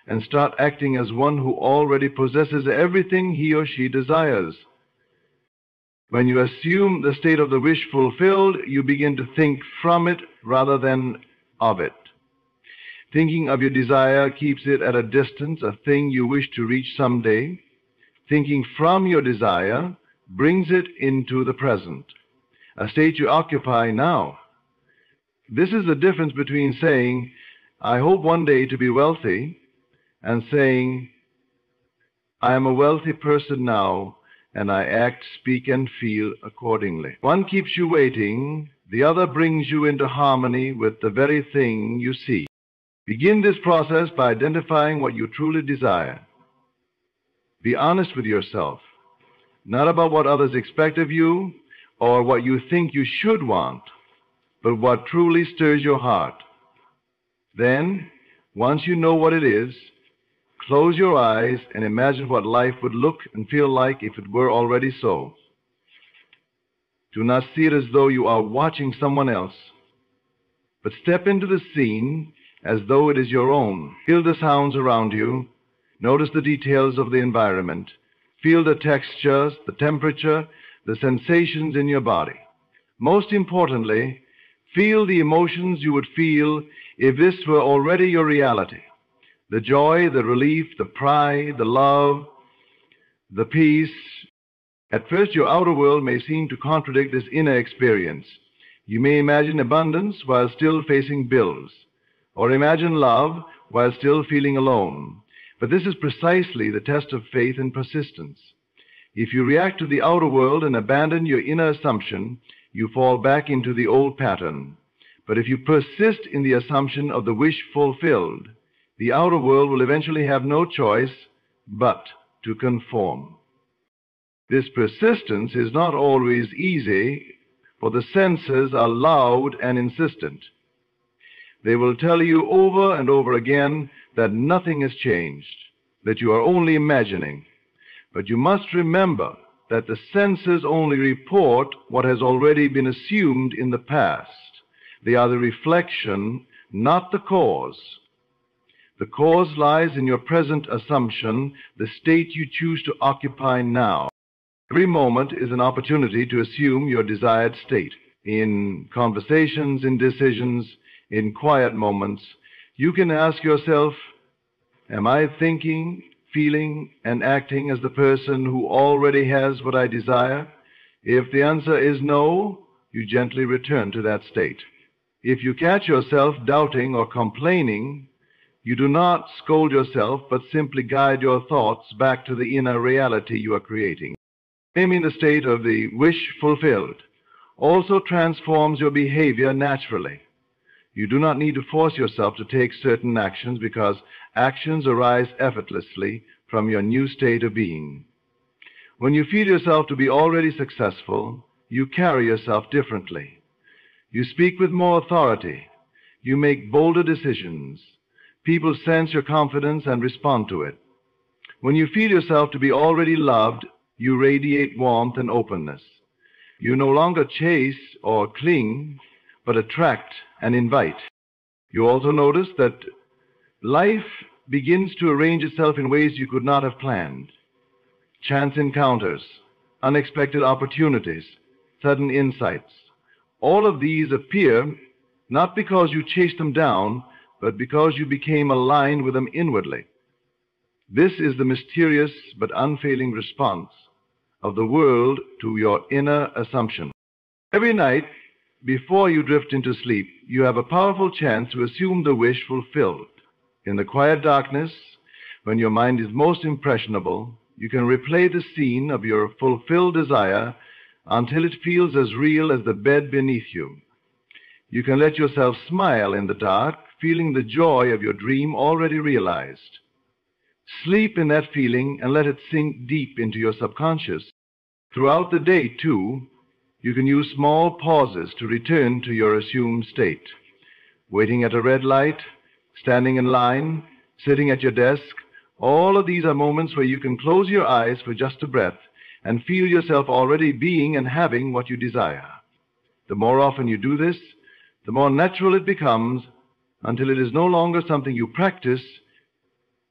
and start acting as one who already possesses everything he or she desires. When you assume the state of the wish fulfilled, you begin to think from it rather than of it. Thinking of your desire keeps it at a distance, a thing you wish to reach someday. Thinking from your desire brings it into the present, a state you occupy now. This is the difference between saying, I hope one day to be wealthy, and saying, I am a wealthy person now, and I act, speak, and feel accordingly. One keeps you waiting, the other brings you into harmony with the very thing you seek. Begin this process by identifying what you truly desire. Be honest with yourself, not about what others expect of you or what you think you should want, but what truly stirs your heart. Then, once you know what it is, close your eyes and imagine what life would look and feel like if it were already so. Do not see it as though you are watching someone else, but step into the scene as though it is your own. Feel the sounds around you. Notice the details of the environment. Feel the textures, the temperature, the sensations in your body. Most importantly, feel the emotions you would feel if this were already your reality. The joy, the relief, the pride, the love, the peace. At first, your outer world may seem to contradict this inner experience. You may imagine abundance while still facing bills, or imagine love while still feeling alone. But this is precisely the test of faith and persistence. If you react to the outer world and abandon your inner assumption, you fall back into the old pattern. But if you persist in the assumption of the wish fulfilled, the outer world will eventually have no choice but to conform. This persistence is not always easy, for the senses are loud and insistent. They will tell you over and over again that nothing has changed, that you are only imagining. But you must remember that the senses only report what has already been assumed in the past. They are the reflection, not the cause. The cause lies in your present assumption, the state you choose to occupy now. Every moment is an opportunity to assume your desired state. In conversations, in decisions, in quiet moments, you can ask yourself, am I thinking, feeling, and acting as the person who already has what I desire? If the answer is no, you gently return to that state. If you catch yourself doubting or complaining, you do not scold yourself, but simply guide your thoughts back to the inner reality you are creating. Naming the state of the wish fulfilled also transforms your behavior naturally. You do not need to force yourself to take certain actions because actions arise effortlessly from your new state of being. When you feel yourself to be already successful, you carry yourself differently. You speak with more authority. You make bolder decisions. People sense your confidence and respond to it. When you feel yourself to be already loved, you radiate warmth and openness. You no longer chase or cling, but attract and invite. You also notice that life begins to arrange itself in ways you could not have planned. Chance encounters, unexpected opportunities, sudden insights. All of these appear not because you chased them down, but because you became aligned with them inwardly. This is the mysterious but unfailing response of the world to your inner assumption. Every night, before you drift into sleep, you have a powerful chance to assume the wish fulfilled. In the quiet darkness, when your mind is most impressionable, you can replay the scene of your fulfilled desire until it feels as real as the bed beneath you. You can let yourself smile in the dark, feeling the joy of your dream already realized. Sleep in that feeling and let it sink deep into your subconscious. Throughout the day, too, you can use small pauses to return to your assumed state. Waiting at a red light, standing in line, sitting at your desk, all of these are moments where you can close your eyes for just a breath and feel yourself already being and having what you desire. The more often you do this, the more natural it becomes, until it is no longer something you practice,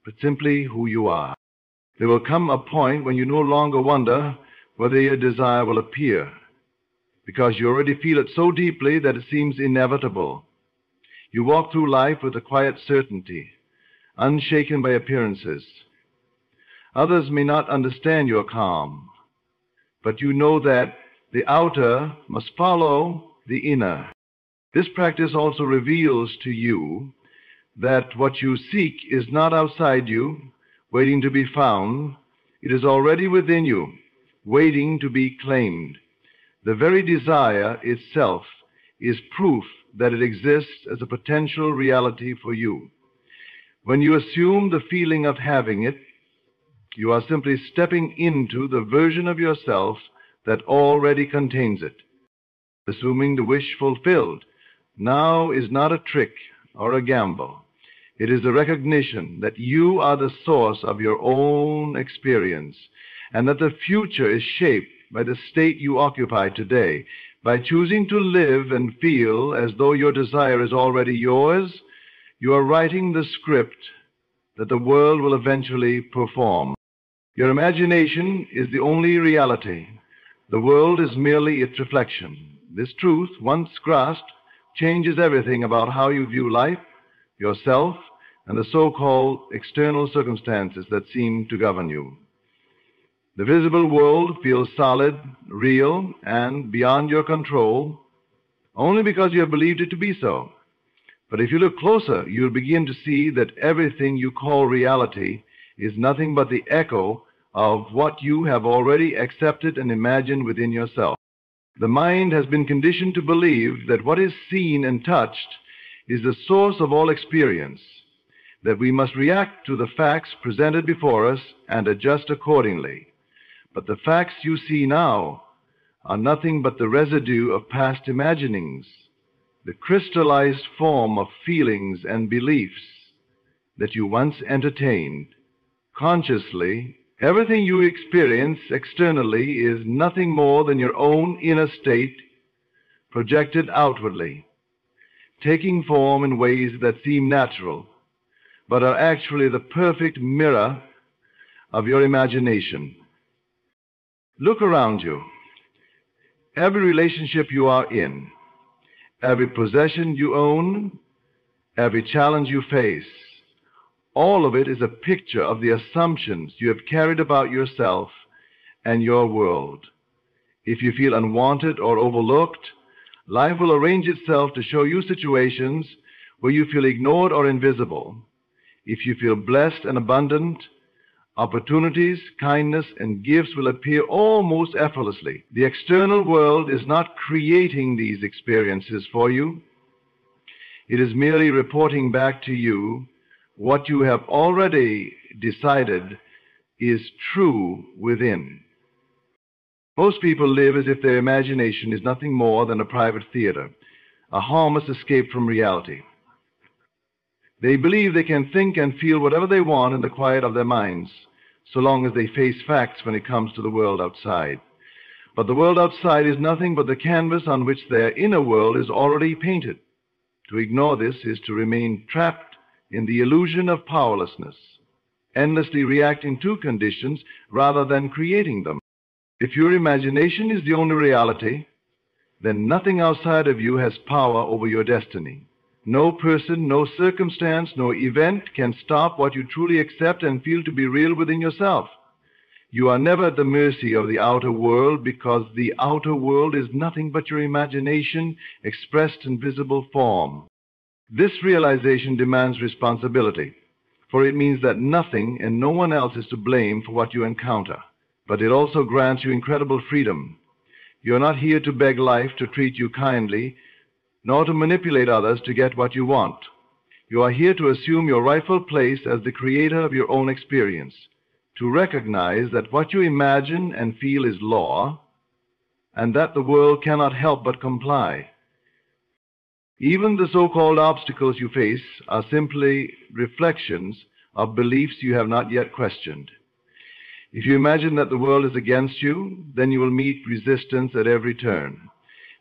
but simply who you are. There will come a point when you no longer wonder whether your desire will appear, because you already feel it so deeply that it seems inevitable. You walk through life with a quiet certainty, unshaken by appearances. Others may not understand your calm, but you know that the outer must follow the inner. This practice also reveals to you that what you seek is not outside you, waiting to be found. It is already within you, waiting to be claimed. The very desire itself is proof that it exists as a potential reality for you. When you assume the feeling of having it, you are simply stepping into the version of yourself that already contains it. Assuming the wish fulfilled now is not a trick or a gamble. It is the recognition that you are the source of your own experience, and that the future is shaped by the state you occupy today. By choosing to live and feel as though your desire is already yours, you are writing the script that the world will eventually perform. Your imagination is the only reality. The world is merely its reflection. This truth, once grasped, changes everything about how you view life, yourself, and the so-called external circumstances that seem to govern you. The visible world feels solid, real, and beyond your control only because you have believed it to be so. But if you look closer, you'll begin to see that everything you call reality is nothing but the echo of what you have already accepted and imagined within yourself. The mind has been conditioned to believe that what is seen and touched is the source of all experience, that we must react to the facts presented before us and adjust accordingly. But the facts you see now are nothing but the residue of past imaginings, the crystallized form of feelings and beliefs that you once entertained. Consciously, everything you experience externally is nothing more than your own inner state projected outwardly, taking form in ways that seem natural, but are actually the perfect mirror of your imagination. Look around you. Every relationship you are in, every possession you own, every challenge you face, all of it is a picture of the assumptions you have carried about yourself and your world. If you feel unwanted or overlooked, life will arrange itself to show you situations where you feel ignored or invisible. If you feel blessed and abundant, opportunities, kindness, and gifts will appear almost effortlessly. The external world is not creating these experiences for you. It is merely reporting back to you what you have already decided is true within. Most people live as if their imagination is nothing more than a private theater, a harmless escape from reality. They believe they can think and feel whatever they want in the quiet of their minds, so long as they face facts when it comes to the world outside. But the world outside is nothing but the canvas on which their inner world is already painted. To ignore this is to remain trapped in the illusion of powerlessness, endlessly reacting to conditions rather than creating them. If your imagination is the only reality, then nothing outside of you has power over your destiny. No person, no circumstance, no event can stop what you truly accept and feel to be real within yourself. You are never at the mercy of the outer world, because the outer world is nothing but your imagination expressed in visible form. This realization demands responsibility, for it means that nothing and no one else is to blame for what you encounter. But it also grants you incredible freedom. You are not here to beg life to treat you kindly, nor to manipulate others to get what you want. You are here to assume your rightful place as the creator of your own experience, to recognize that what you imagine and feel is law, and that the world cannot help but comply. Even the so-called obstacles you face are simply reflections of beliefs you have not yet questioned. If you imagine that the world is against you, then you will meet resistance at every turn.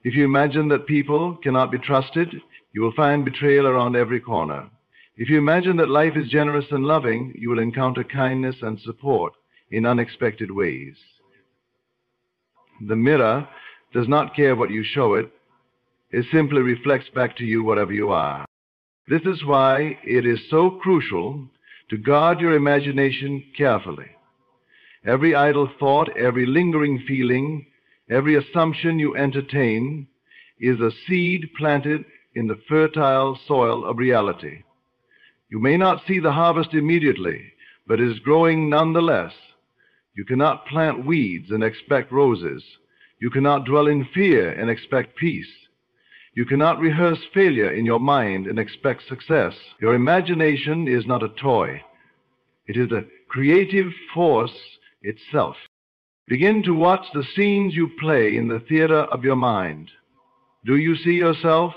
If you imagine that people cannot be trusted, you will find betrayal around every corner. If you imagine that life is generous and loving, you will encounter kindness and support in unexpected ways. The mirror does not care what you show it. It simply reflects back to you whatever you are. This is why it is so crucial to guard your imagination carefully. Every idle thought, every lingering feeling, every assumption you entertain is a seed planted in the fertile soil of reality. You may not see the harvest immediately, but it is growing nonetheless. You cannot plant weeds and expect roses. You cannot dwell in fear and expect peace. You cannot rehearse failure in your mind and expect success. Your imagination is not a toy. It is a creative force itself. Begin to watch the scenes you play in the theater of your mind. Do you see yourself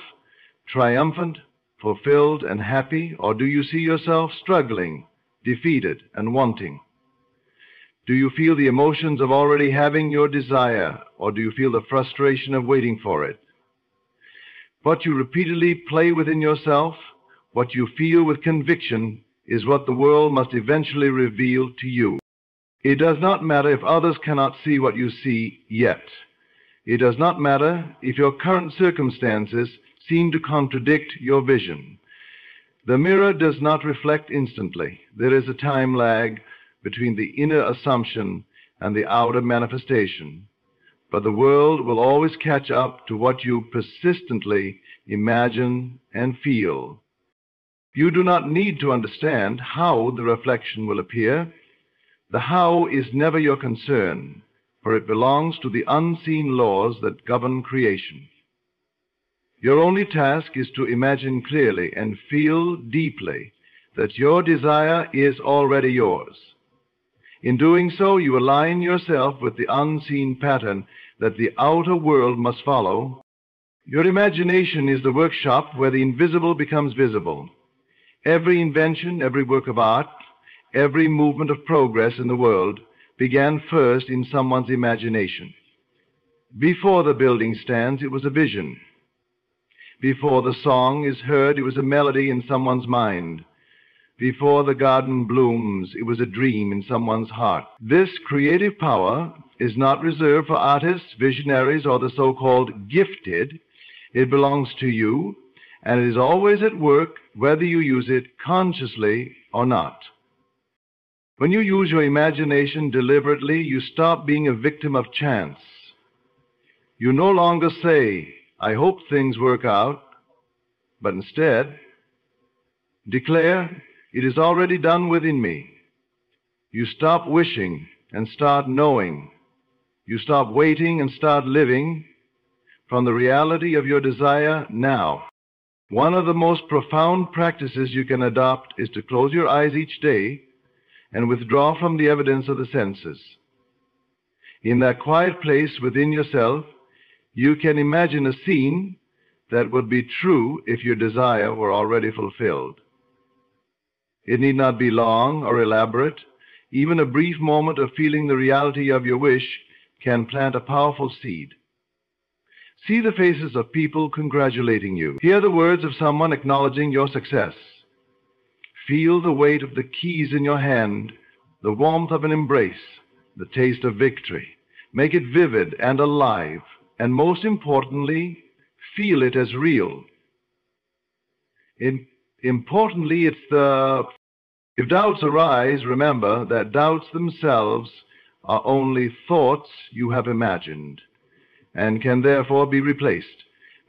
triumphant, fulfilled, and happy, or do you see yourself struggling, defeated, and wanting? Do you feel the emotions of already having your desire, or do you feel the frustration of waiting for it? What you repeatedly play within yourself, what you feel with conviction, is what the world must eventually reveal to you. It does not matter if others cannot see what you see yet. It does not matter if your current circumstances seem to contradict your vision. The mirror does not reflect instantly. There is a time lag between the inner assumption and the outer manifestation. But the world will always catch up to what you persistently imagine and feel. You do not need to understand how the reflection will appear. The how is never your concern, for it belongs to the unseen laws that govern creation. Your only task is to imagine clearly and feel deeply that your desire is already yours. In doing so, you align yourself with the unseen pattern that the outer world must follow. Your imagination is the workshop where the invisible becomes visible. Every invention, every work of art, every movement of progress in the world began first in someone's imagination. Before the building stands, it was a vision. Before the song is heard, it was a melody in someone's mind. Before the garden blooms, it was a dream in someone's heart. This creative power is not reserved for artists, visionaries, or the so-called gifted. It belongs to you, and it is always at work, whether you use it consciously or not. When you use your imagination deliberately, you stop being a victim of chance. You no longer say, "I hope things work out," but instead declare, "It is already done within me." You stop wishing and start knowing. You stop waiting and start living from the reality of your desire now. One of the most profound practices you can adopt is to close your eyes each day and withdraw from the evidence of the senses. In that quiet place within yourself, you can imagine a scene that would be true if your desire were already fulfilled. It need not be long or elaborate. Even a brief moment of feeling the reality of your wish can plant a powerful seed. See the faces of people congratulating you. Hear the words of someone acknowledging your success. Feel the weight of the keys in your hand, the warmth of an embrace, the taste of victory. Make it vivid and alive, and most importantly, feel it as real. Importantly, if doubts arise, remember that doubts themselves are only thoughts you have imagined, and can therefore be replaced.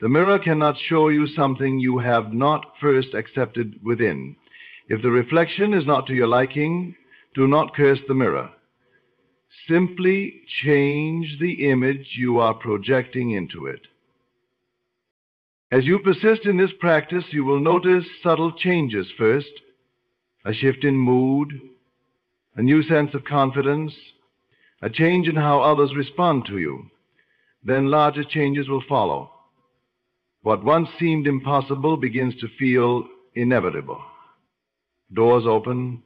The mirror cannot show you something you have not first accepted within. If the reflection is not to your liking, do not curse the mirror. Simply change the image you are projecting into it. As you persist in this practice, you will notice subtle changes first, a shift in mood, a new sense of confidence, a change in how others respond to you. Then larger changes will follow. What once seemed impossible begins to feel inevitable. Doors open,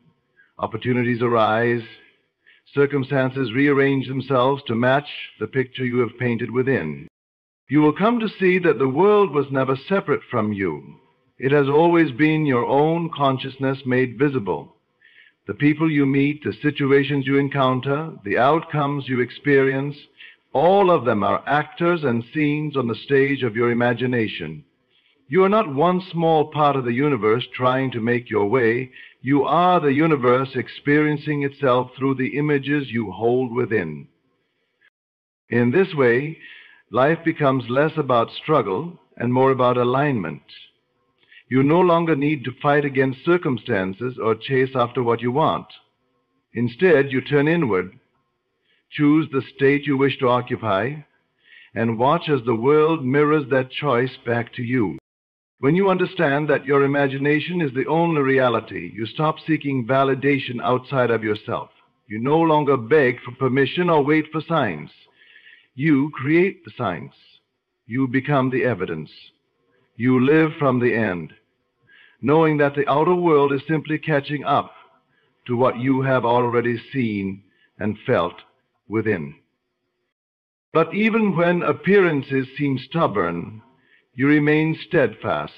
opportunities arise, circumstances rearrange themselves to match the picture you have painted within. You will come to see that the world was never separate from you. It has always been your own consciousness made visible. The people you meet, the situations you encounter, the outcomes you experience, all of them are actors and scenes on the stage of your imagination. You are not one small part of the universe trying to make your way. You are the universe experiencing itself through the images you hold within. In this way, life becomes less about struggle and more about alignment. You no longer need to fight against circumstances or chase after what you want. Instead, you turn inward, choose the state you wish to occupy, and watch as the world mirrors that choice back to you. When you understand that your imagination is the only reality, you stop seeking validation outside of yourself. You no longer beg for permission or wait for signs. You create the signs. You become the evidence. You live from the end, knowing that the outer world is simply catching up to what you have already seen and felt within. But even when appearances seem stubborn, you remain steadfast,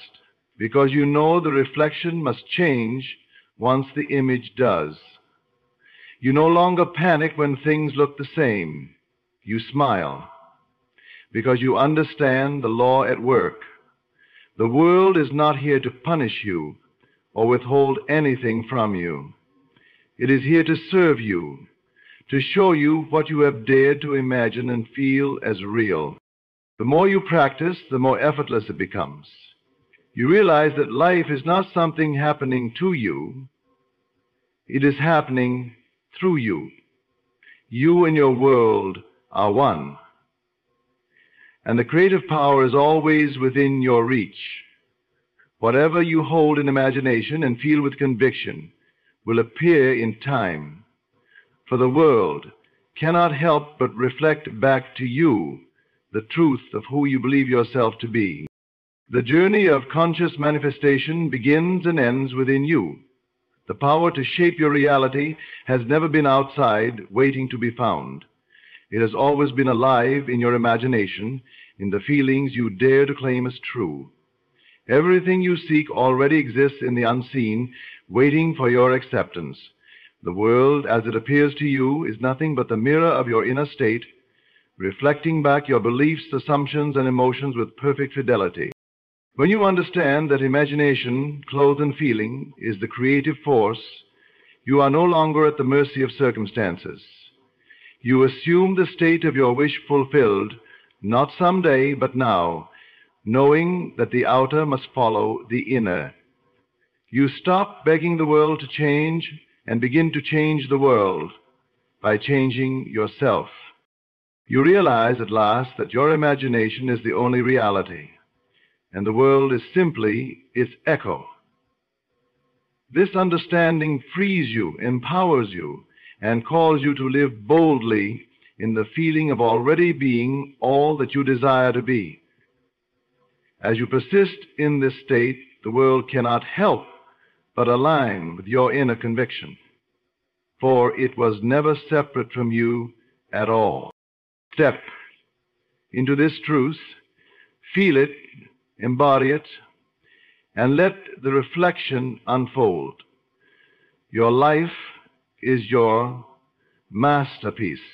because you know the reflection must change once the image does. You no longer panic when things look the same. You smile, because you understand the law at work. The world is not here to punish you or withhold anything from you. It is here to serve you, to show you what you have dared to imagine and feel as real. The more you practice, the more effortless it becomes. You realize that life is not something happening to you. It is happening through you. You and your world are one. And the creative power is always within your reach. Whatever you hold in imagination and feel with conviction will appear in time. For the world cannot help but reflect back to you the truth of who you believe yourself to be. The journey of conscious manifestation begins and ends within you. The power to shape your reality has never been outside, waiting to be found. It has always been alive in your imagination, in the feelings you dare to claim as true. Everything you seek already exists in the unseen, waiting for your acceptance. The world, as it appears to you, is nothing but the mirror of your inner state, reflecting back your beliefs, assumptions, and emotions with perfect fidelity. When you understand that imagination, clothed in feeling, is the creative force, you are no longer at the mercy of circumstances. You assume the state of your wish fulfilled, not someday, but now, knowing that the outer must follow the inner. You stop begging the world to change and begin to change the world by changing yourself. You realize at last that your imagination is the only reality, and the world is simply its echo. This understanding frees you, empowers you, and calls you to live boldly in the feeling of already being all that you desire to be. As you persist in this state, the world cannot help but align with your inner conviction. for it was never separate from you at all. Step into this truth, feel it, embody it, and let the reflection unfold. Your life is your masterpiece,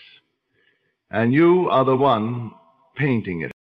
and you are the one painting it.